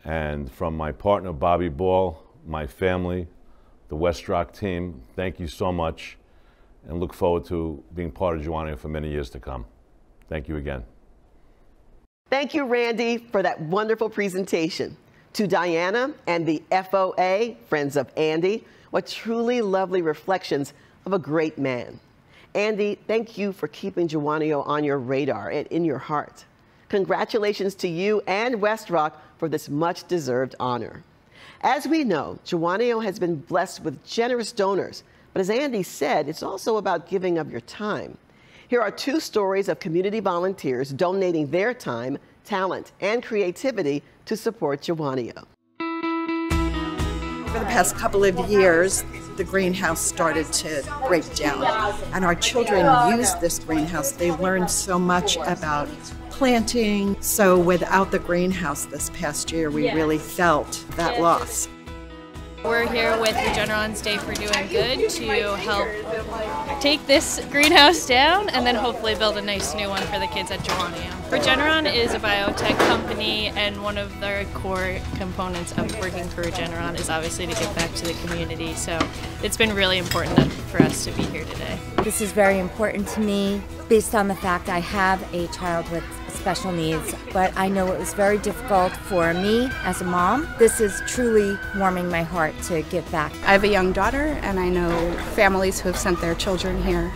And from my partner, Bobby Ball, my family, the West Rock team, thank you so much, and look forward to being part of Jawonio for many years to come. Thank you again. Thank you, Randy, for that wonderful presentation. To Diana and the FOA, Friends of Andy, what truly lovely reflections of a great man. Andy, thank you for keeping Jawonio on your radar and in your heart. Congratulations to you and West Rock for this much-deserved honor. As we know, Jawonio has been blessed with generous donors, but as Andy said, it's also about giving of your time. Here are two stories of community volunteers donating their time, talent, and creativity to support Jawonio. For the past couple of years, the greenhouse started to break down, and our children used this greenhouse. They learned so much about planting. So without the greenhouse this past year, we really felt that loss. We're here with Regeneron's Day for Doing Good to help take this greenhouse down and then hopefully build a nice new one for the kids at Jawonio. Regeneron is a biotech company, and one of their core components of working for Regeneron is obviously to give back to the community. So it's been really important for us to be here today. This is very important to me based on the fact I have a child with special needs, but I know it was very difficult for me as a mom. This is truly warming my heart to give back. I have a young daughter, and I know families who have sent their children here.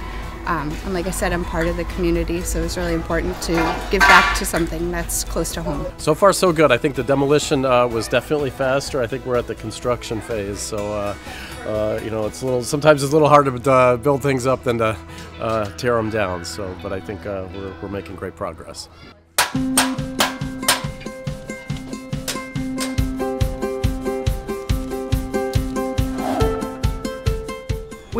And like I said, I'm part of the community, so it's really important to give back to something that's close to home. So far, so good. I think the demolition was definitely faster. I think we're at the construction phase, so you know, sometimes it's a little harder to build things up than to tear them down. So, but I think we're making great progress.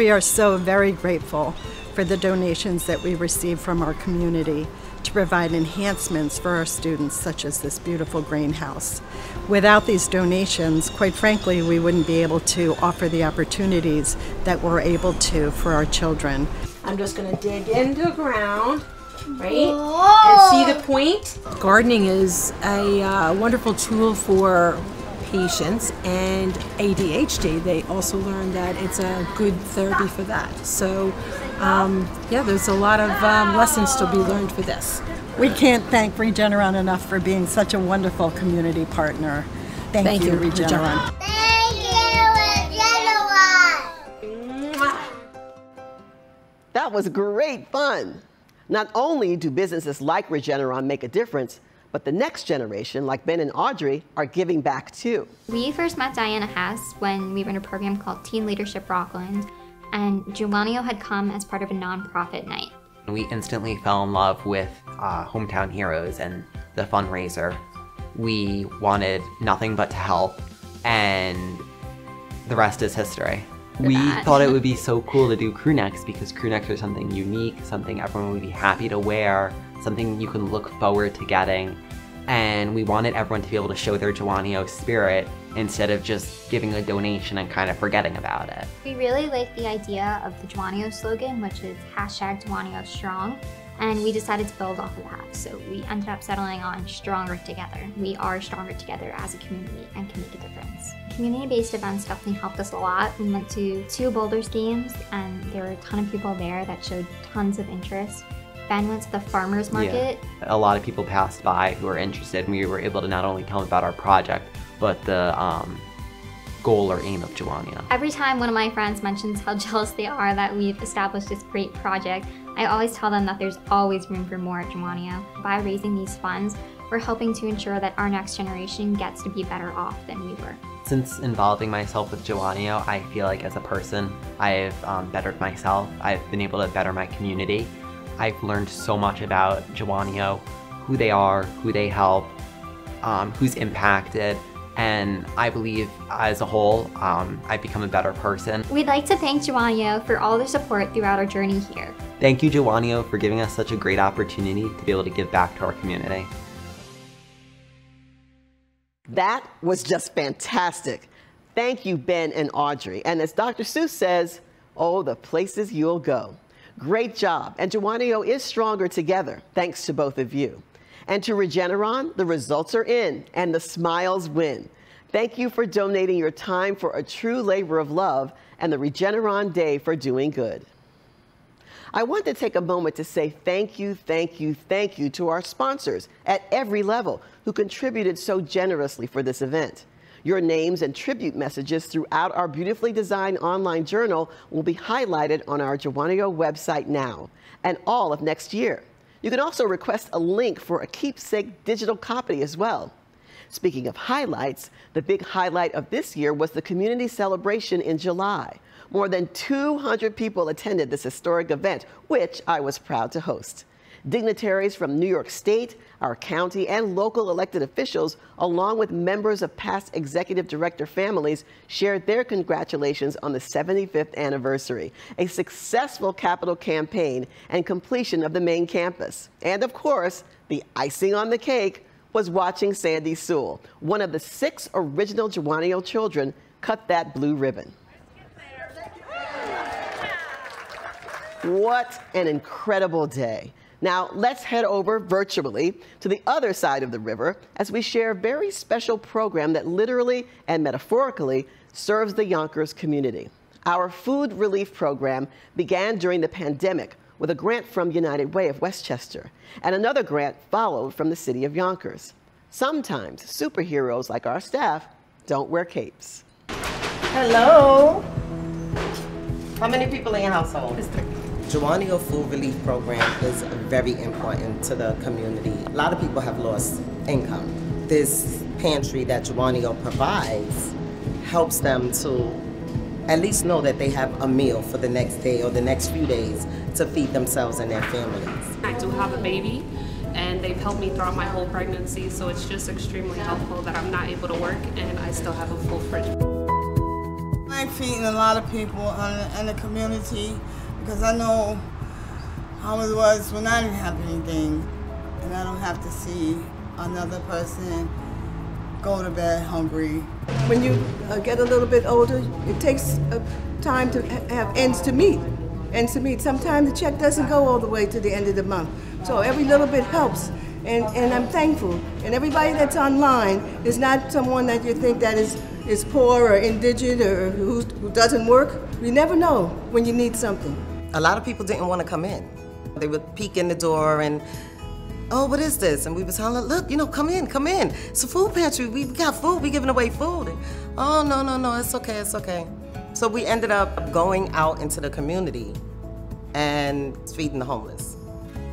We are so very grateful for the donations that we receive from our community to provide enhancements for our students, such as this beautiful greenhouse. Without these donations, quite frankly, we wouldn't be able to offer the opportunities that we're able to for our children. I'm just going to dig into the ground, right, and see the point. Gardening is a wonderful tool for patients and ADHD. They also learned that it's a good therapy for that. So yeah, there's a lot of lessons to be learned for this. We can't thank Regeneron enough for being such a wonderful community partner. Thank you, Regeneron. That was great fun. Not only do businesses like Regeneron make a difference, but the next generation, like Ben and Audrey, are giving back too. We first met Diana Hess when we were in a program called Teen Leadership Rockland, and Jawonio had come as part of a nonprofit night. We instantly fell in love with Hometown Heroes and the fundraiser. We wanted nothing but to help, and the rest is history. We thought it would be so cool to do crew necks because crew necks are something unique, something everyone would be happy to wear, something you can look forward to getting. And we wanted everyone to be able to show their Jawonio spirit instead of just giving a donation and kind of forgetting about it. We really liked the idea of the Jawonio slogan, which is #JawanioStrong, and we decided to build off of that. So we ended up settling on Stronger Together. We are stronger together as a community and can make a difference. Community-based events definitely helped us a lot. We went to 2 Boulders games and there were a ton of people there that showed tons of interest. Ben went to the farmer's market. Yeah. A lot of people passed by who were interested, and we were able to not only tell them about our project, but the goal or aim of Jawonio. Every time one of my friends mentions how jealous they are that we've established this great project, I always tell them that there's always room for more at Jawonio. By raising these funds, we're helping to ensure that our next generation gets to be better off than we were. Since involving myself with Jawonio, I feel like as a person, I've bettered myself. I've been able to better my community. I've learned so much about Jawonio, who they are, who they help, who's impacted, and I believe as a whole, I've become a better person. We'd like to thank Jawonio for all their support throughout our journey here. Thank you, Jawonio, for giving us such a great opportunity to be able to give back to our community. That was just fantastic. Thank you, Ben and Audrey. And as Dr. Seuss says, oh, the places you'll go. Great job. And Jawonio is stronger together, thanks to both of you. And to Regeneron, the results are in and the smiles win. Thank you for donating your time for a true labor of love and the Regeneron Day for doing good. I want to take a moment to say thank you, thank you, thank you to our sponsors at every level who contributed so generously for this event. Your names and tribute messages throughout our beautifully designed online journal will be highlighted on our Jawonio website now and all of next year. You can also request a link for a keepsake digital copy as well. Speaking of highlights, the big highlight of this year was the community celebration in July. More than 200 people attended this historic event, which I was proud to host. Dignitaries from New York State, our county, and local elected officials, along with members of past executive director families, shared their congratulations on the 75th anniversary, a successful capital campaign, and completion of the main campus. And of course, the icing on the cake was watching Sandy Sewell, one of the 6 original Jawonio children, cut that blue ribbon. What an incredible day. Now, let's head over virtually to the other side of the river as we share a very special program that literally and metaphorically serves the Yonkers community. Our food relief program began during the pandemic with a grant from United Way of Westchester, and another grant followed from the city of Yonkers. Sometimes superheroes like our staff don't wear capes. Hello. How many people in your household? Jawonio Food Relief Program is very important to the community. A lot of people have lost income. This pantry that Jawonio provides helps them to at least know that they have a meal for the next day or the next few days to feed themselves and their families. I do have a baby, and they've helped me throughout my whole pregnancy, so it's just extremely helpful that I'm not able to work and I still have a full fridge. I'm feeding a lot of people in the community because I know how it was when I didn't have anything, and I don't have to see another person go to bed hungry. When you get a little bit older, it takes time to have ends to meet. Ends to meet. Sometimes the check doesn't go all the way to the end of the month. So every little bit helps. And I'm thankful. And everybody that's online is not someone that you think that is poor or indigent or who doesn't work. You never know when you need something. A lot of people didn't want to come in. They would peek in the door and, oh, what is this? And we would tell them, look, you know, come in, come in. It's a food pantry. We got food. We giving away food. And, oh, no, it's okay, it's okay. So we ended up going out into the community and feeding the homeless.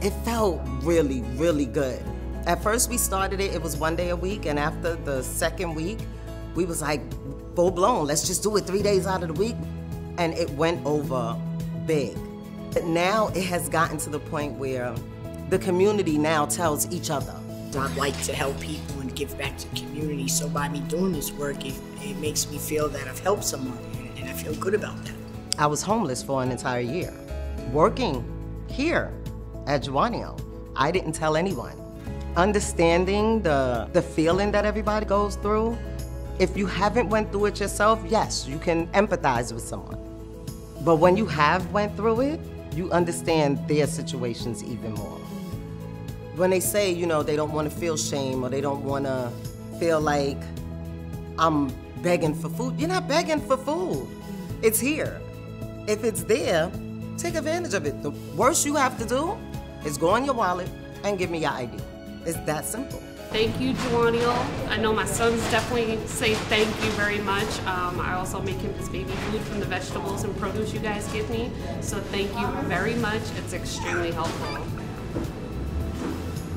It felt really, really good. At first we started it was 1 day a week, and after the second week, we was like, full blown, let's just do it 3 days out of the week. And it went over big. But now it has gotten to the point where the community now tells each other. I like to help people and give back to the community, so by me doing this work, it makes me feel that I've helped someone, and I feel good about that. I was homeless for an entire year, working here at Jawonio. I didn't tell anyone. Understanding the feeling that everybody goes through, if you haven't went through it yourself, yes, you can empathize with someone. But when you have went through it, you understand their situations even more. When they say, you know, they don't want to feel shame or they don't want to feel like I'm begging for food, you're not begging for food. It's here. If it's there, take advantage of it. The worst you have to do is go in your wallet and give me your ID. It's that simple. Thank you, Jawonio. I know my sons definitely say thank you very much. I also make him his baby food from the vegetables and produce you guys give me. So thank you very much. It's extremely helpful.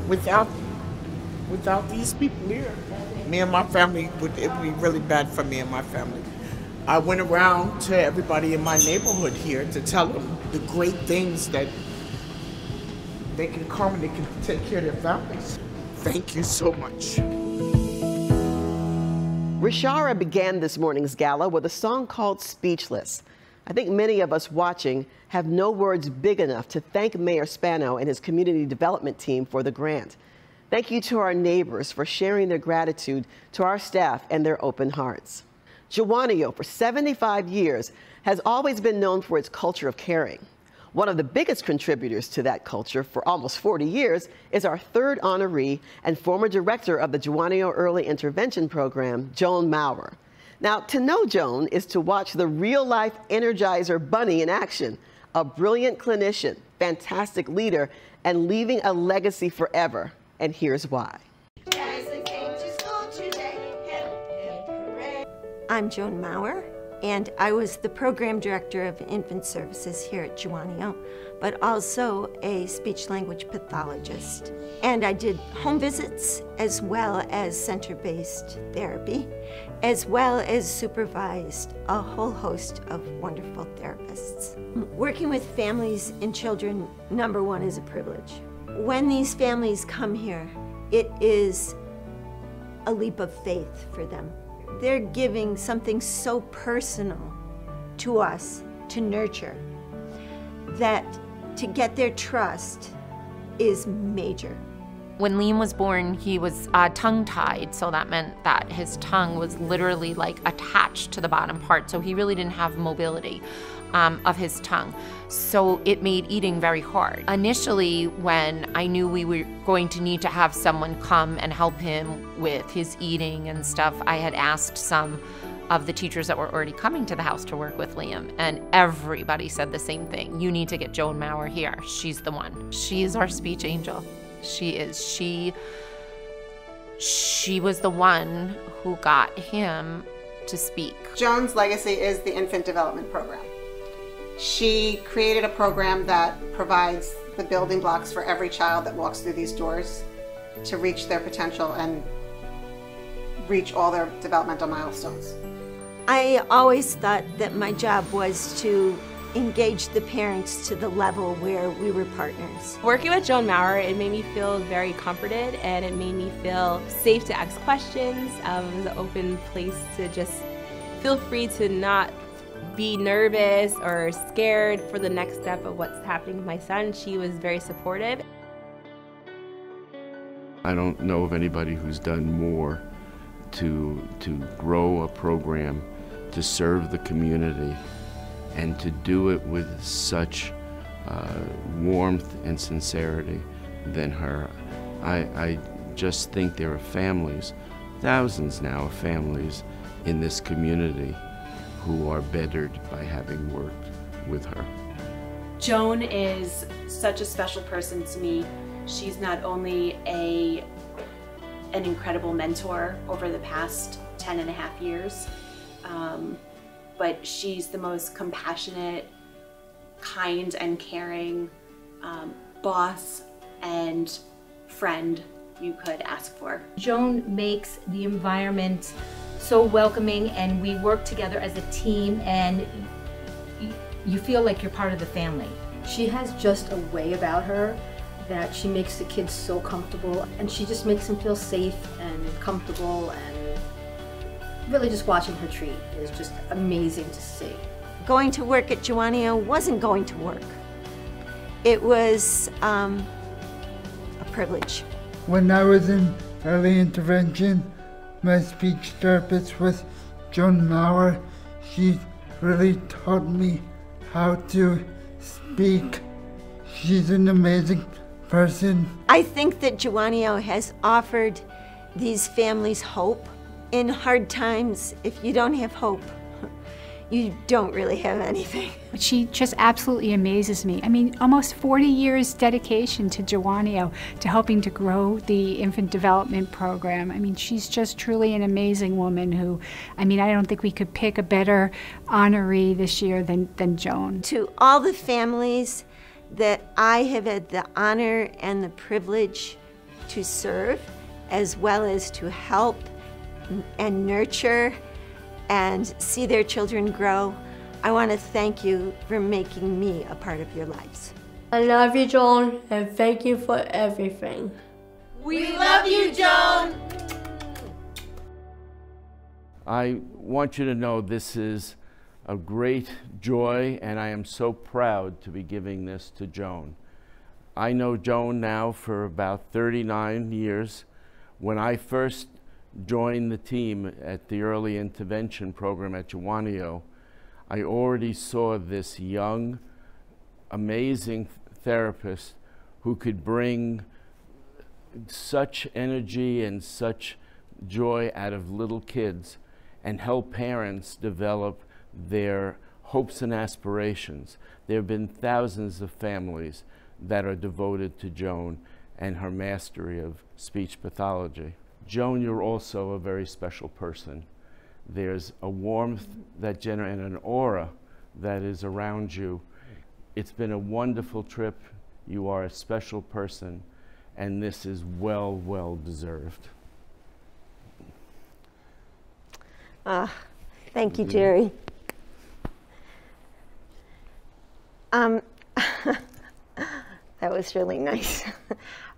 Without these people here, me and my family, it would be really bad for me and my family. I went around to everybody in my neighborhood here to tell them the great things that they can come and they can take care of their families. Thank you so much. Rashara began this morning's gala with a song called Speechless. I think many of us watching have no words big enough to thank Mayor Spano and his community development team for the grant. Thank you to our neighbors for sharing their gratitude to our staff and their open hearts. Jawonio, for 75 years, has always been known for its culture of caring. One of the biggest contributors to that culture for almost 40 years is our third honoree and former director of the Jawonio Early Intervention Program, Joan Maurer. Now, to know Joan is to watch the real-life Energizer Bunny in action, a brilliant clinician, fantastic leader, and leaving a legacy forever. And here's why. I'm Joan Maurer, and I was the program director of infant services here at Jawonio, but also a speech-language pathologist. And I did home visits as well as center-based therapy, as well as supervised a whole host of wonderful therapists. Working with families and children, number one, is a privilege. When these families come here, it is a leap of faith for them. They're giving something so personal to us to nurture that to get their trust is major. When Liam was born, he was tongue-tied, so that meant that his tongue was literally like attached to the bottom part, so he really didn't have mobility of his tongue. So it made eating very hard. Initially, when I knew we were going to need to have someone come and help him with his eating and stuff, I had asked some of the teachers that were already coming to the house to work with Liam, and everybody said the same thing. You need to get Joan Maurer here. She's the one. She is our speech angel. She is. She was the one who got him to speak. Joan's legacy is the infant development program. She created a program that provides the building blocks for every child that walks through these doors to reach their potential and reach all their developmental milestones. I always thought that my job was to engage the parents to the level where we were partners. Working with Joan Maurer, it made me feel very comforted, and it made me feel safe to ask questions. It was an open place to just feel free to not be nervous or scared for the next step of what's happening with my son. She was very supportive. I don't know of anybody who's done more to grow a program, to serve the community, and to do it with such warmth and sincerity than her. I just think there are families, thousands now of families in this community who are bettered by having worked with her. Joan is such a special person to me. She's not only an incredible mentor over the past 10.5 years, but she's the most compassionate, kind and caring boss and friend you could ask for. Joan makes the environment so welcoming, and we work together as a team, and you feel like you're part of the family. She has just a way about her that she makes the kids so comfortable, and she just makes them feel safe and comfortable, and really just watching her treat is just amazing to see. Going to work at Jawonio wasn't going to work. It was a privilege. When I was in early intervention, my speech therapist was Joan Maurer. She really taught me how to speak. She's an amazing person. I think that Jawonio has offered these families hope. In hard times, if you don't have hope, you don't really have anything. She just absolutely amazes me. I mean, almost 40 years dedication to Jawonio, to helping to grow the infant development program. I mean, she's just truly an amazing woman who, I mean, I don't think we could pick a better honoree this year than Joan. To all the families that I have had the honor and the privilege to serve, as well as to help and nurture and see their children grow, I want to thank you for making me a part of your lives. I love you, Joan, and thank you for everything. We love you, Joan! I want you to know this is a great joy, and I am so proud to be giving this to Joan. I know Joan now for about 39 years. When I first joined the team at the early intervention program at Jawonio, I already saw this young, amazing therapist who could bring such energy and such joy out of little kids and help parents develop their hopes and aspirations. There have been thousands of families that are devoted to Joan and her mastery of speech pathology. Joan, you're also a very special person. There's a warmth that and an aura that is around you. It's been a wonderful trip. You are a special person, and this is well, well deserved. Thank you, Jerry. That was really nice.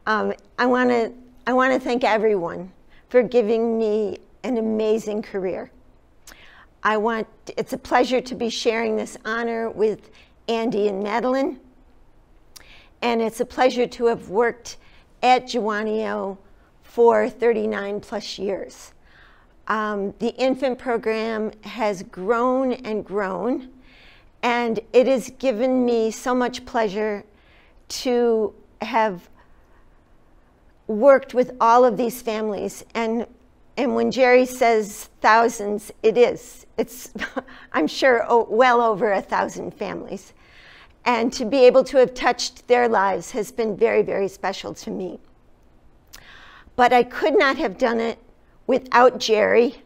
I want to thank everyone for giving me an amazing career. It's a pleasure to be sharing this honor with Andy and Madeline, and it's a pleasure to have worked at Jawonio for 39 plus years. The infant program has grown and grown, and it has given me so much pleasure to have worked with all of these families. And when Jerry says thousands, it is. It's, I'm sure, well over 1,000 families. And to be able to have touched their lives has been very, very special to me. But I could not have done it without Jerry,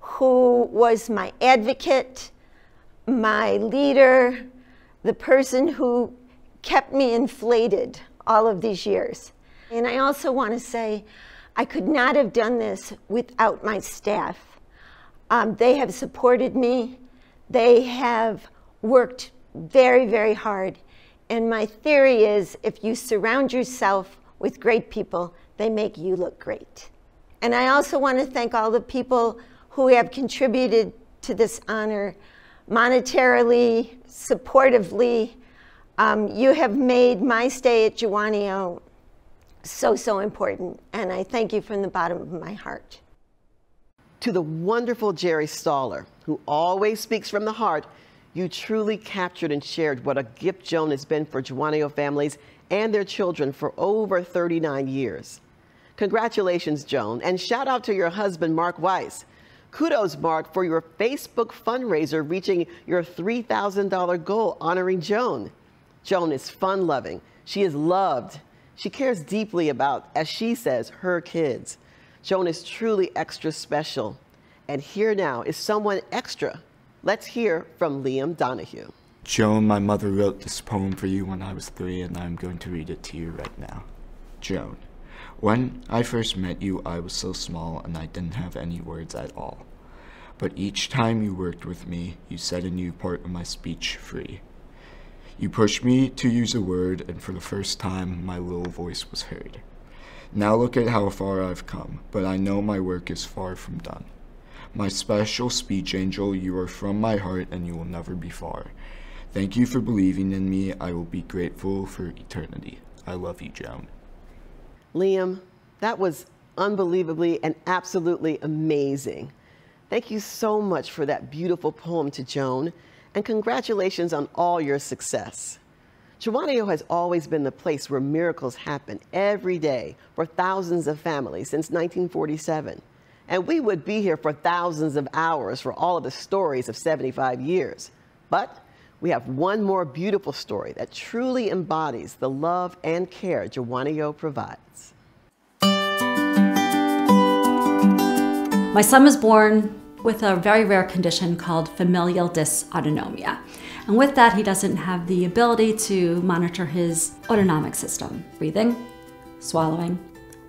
who was my advocate, my leader, the person who kept me inflated all of these years. And I also want to say, I could not have done this without my staff. They have supported me. They have worked very, very hard. And my theory is, if you surround yourself with great people, they make you look great. And I also want to thank all the people who have contributed to this honor. monetarily, supportively. You have made my stay at Jawonio so important, and I thank you from the bottom of my heart. To the wonderful Jerry Staller, who always speaks from the heart, you truly captured and shared what a gift Joan has been for Jawonio families and their children for over 39 years. Congratulations, Joan, and shout out to your husband, Mark Weiss. Kudos, Mark, for your Facebook fundraiser reaching your $3,000 goal honoring Joan. Joan is fun-loving. She is loved. She cares deeply about, as she says, her kids. Joan is truly extra special. And here now is someone extra. Let's hear from Liam Donahue. Joan, my mother wrote this poem for you when I was 3, and I'm going to read it to you right now. Joan, when I first met you, I was so small and I didn't have any words at all. But each time you worked with me, you set a new part of my speech free. You pushed me to use a word, and for the first time, my little voice was heard. Now look at how far I've come, but I know my work is far from done. My special speech angel, you are from my heart and you will never be far. Thank you for believing in me. I will be grateful for eternity. I love you, Joan. Liam, that was unbelievably and absolutely amazing. Thank you so much for that beautiful poem to Joan, and congratulations on all your success. Jawonio has always been the place where miracles happen every day for thousands of families since 1947. And we would be here for thousands of hours for all of the stories of 75 years. But we have one more beautiful story that truly embodies the love and care Jawonio provides. My son was born with a very rare condition called familial dysautonomia. And with that, he doesn't have the ability to monitor his autonomic system, breathing, swallowing,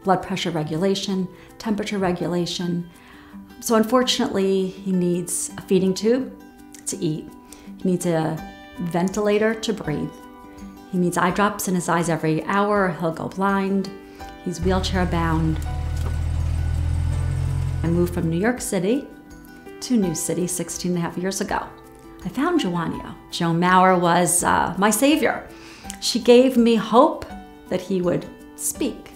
blood pressure regulation, temperature regulation. So unfortunately, he needs a feeding tube to eat. He needs a ventilator to breathe. He needs eye drops in his eyes every hour or he'll go blind. He's wheelchair bound. I moved from New York City to New City 16 and a half years ago. I found Jawonio. Joan Maurer was my savior. She gave me hope that he would speak.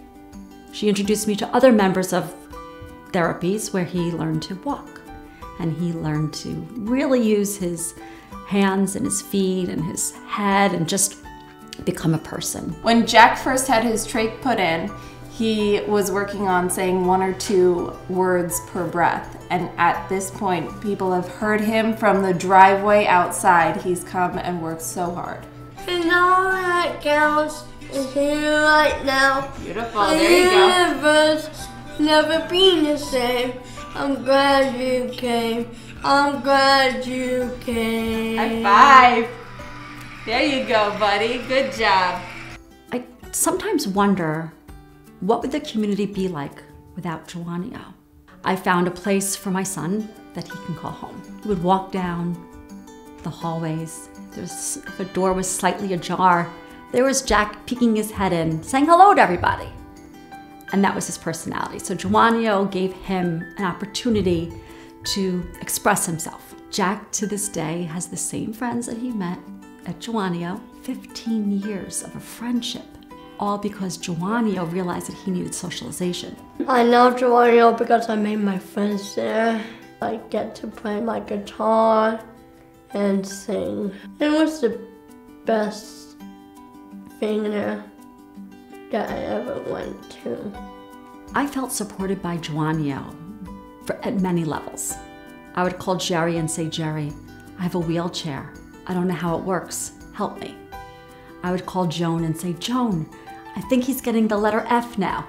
She introduced me to other members of therapies where he learned to walk and he learned to really use his hands and his feet and his head and just become a person. When Jack first had his trach put in, he was working on saying 1 or 2 words per breath. And at this point, people have heard him from the driveway outside. He's come and worked so hard. And all that counts is here right now. Beautiful, there you go. Universe never been the same. I'm glad you came. I'm glad you came. High five. There you go, buddy. Good job. I sometimes wonder, what would the community be like without Jawonio? I found a place for my son that he can call home. He would walk down the hallways. If a door was slightly ajar, there was Jack peeking his head in, saying hello to everybody. And that was his personality. So Jawonio gave him an opportunity to express himself. Jack, to this day, has the same friends that he met at Jawonio. 15 years of a friendship, all because Jawonio realized that he needed socialization. I know Jawonio because I made my friends there. I get to play my guitar and sing. It was the best thing there that I ever went to. I felt supported by Jawonio at many levels. I would call Jerry and say, Jerry, I have a wheelchair. I don't know how it works. Help me. I would call Joan and say, Joan, I think he's getting the letter F now.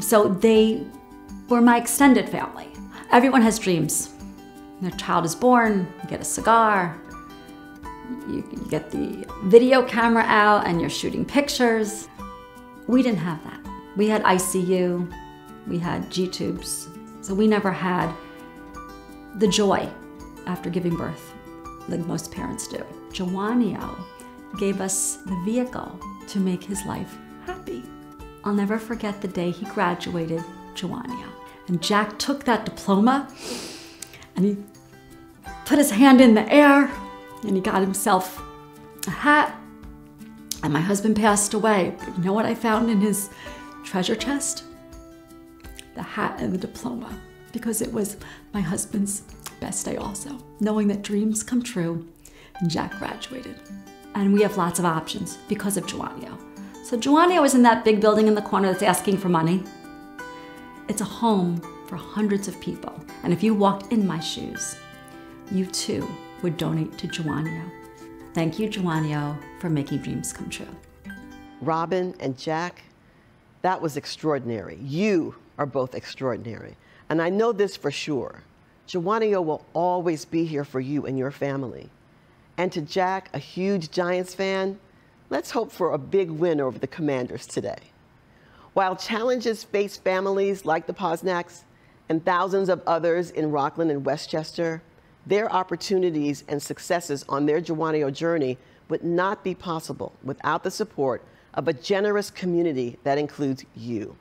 So they were my extended family. Everyone has dreams. Their child is born, you get a cigar, you get the video camera out and you're shooting pictures. We didn't have that. We had ICU, we had G-tubes, so we never had the joy after giving birth like most parents do. Jawonio gave us the vehicle to make his life happy. I'll never forget the day he graduated Jawonio. And Jack took that diploma and he put his hand in the air and he got himself a hat. And my husband passed away. But you know what I found in his treasure chest? The hat and the diploma, because it was my husband's best day also, knowing that dreams come true and Jack graduated. And we have lots of options because of Jawonio. So Jawonio isn't that big building in the corner that's asking for money. It's a home for hundreds of people. And if you walked in my shoes, you too would donate to Jawonio. Thank you, Jawonio, for making dreams come true. Robin and Jack, that was extraordinary. You are both extraordinary. And I know this for sure. Jawonio will always be here for you and your family. And to Jack, a huge Giants fan, let's hope for a big win over the Commanders today. While challenges face families like the Posnacks and thousands of others in Rockland and Westchester, their opportunities and successes on their Jawonio journey would not be possible without the support of a generous community that includes you.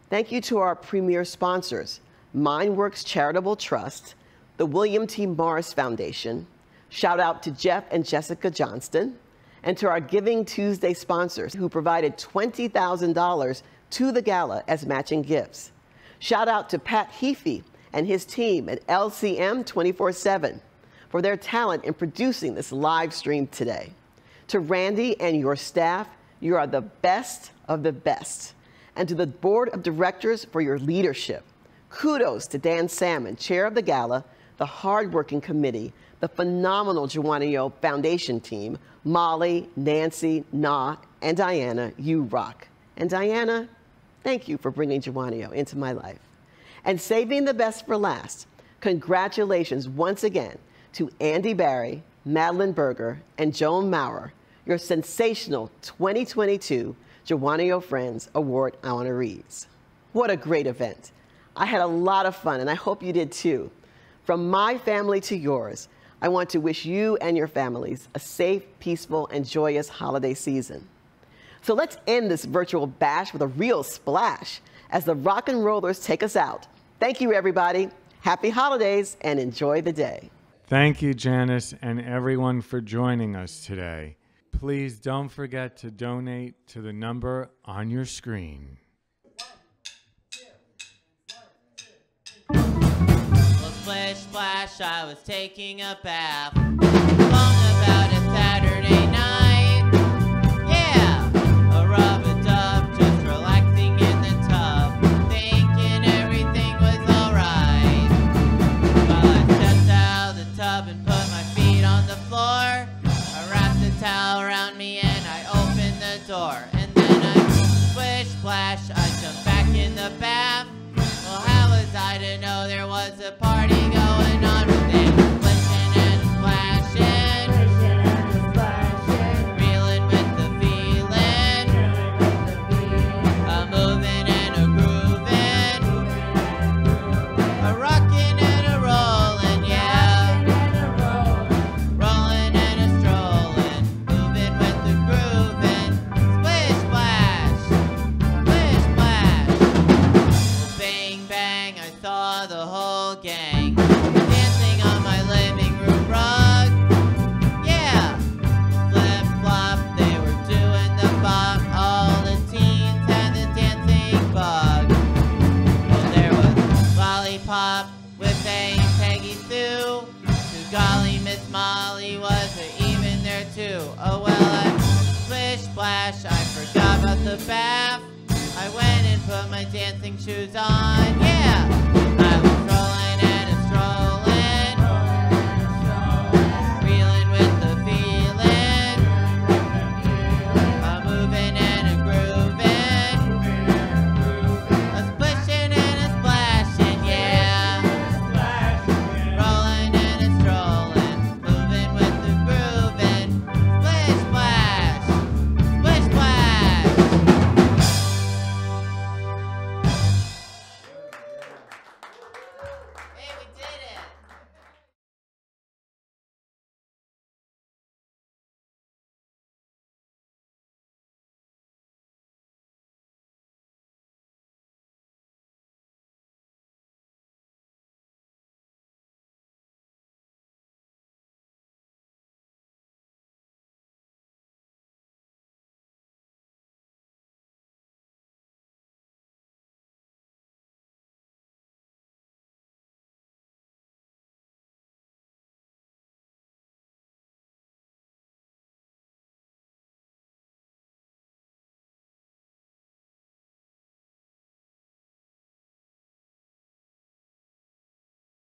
Thank you to our premier sponsors, MindWorks Charitable Trust, the William T. Morris Foundation, shout out to Jeff and Jessica Johnston, and to our Giving Tuesday sponsors who provided $20,000 to the gala as matching gifts. Shout out to Pat Heafy and his team at LCM 24/7 for their talent in producing this live stream today. To Randy and your staff, you are the best of the best. And to the board of directors for your leadership. Kudos to Dan Salmon, chair of the gala, the hardworking committee, the phenomenal Jawonio Foundation team, Molly, Nancy, Na, and Diana, you rock. And Diana, thank you for bringing Jawonio into my life. And saving the best for last, congratulations once again to Andy Barry, Madeline Berger, and Joan Maurer, your sensational 2022 Jawonio Friends Award honorees. What a great event. I had a lot of fun, and I hope you did too. From my family to yours, I want to wish you and your families a safe, peaceful, and joyous holiday season. So let's end this virtual bash with a real splash as the rock and rollers take us out. Thank you, everybody. Happy holidays and enjoy the day. Thank you, Janice, and everyone for joining us today. Please don't forget to donate to the number on your screen. Well, splish splash, I was taking a bath. Long about a Saturday night. Yeah, a rub-a-dub, just relaxing in the tub, thinking everything was alright. While I stepped out of the tub and put my feet on the floor, I wrapped the towel around me and I opened the door. And then I splish splash, I jumped back in the bath. Well, how was I to know there was a party going on with them? Splishing and splashing, reeling with the feeling, a moving and a grooving, a rocking and a rolling, yeah, rolling and a strolling, moving with the grooving, splish splash, splish splash. Well, bang bang, I saw the whole gang dancing on my living room rug. Yeah, flip flop, they were doing the bop. All the teens had the dancing bug. Well, there was Lollipop with a Peggy Sue. To golly, Miss Molly was even there too. Oh well, I splish splash, I forgot about the bath. I went and put my dancing shoes on. Yeah.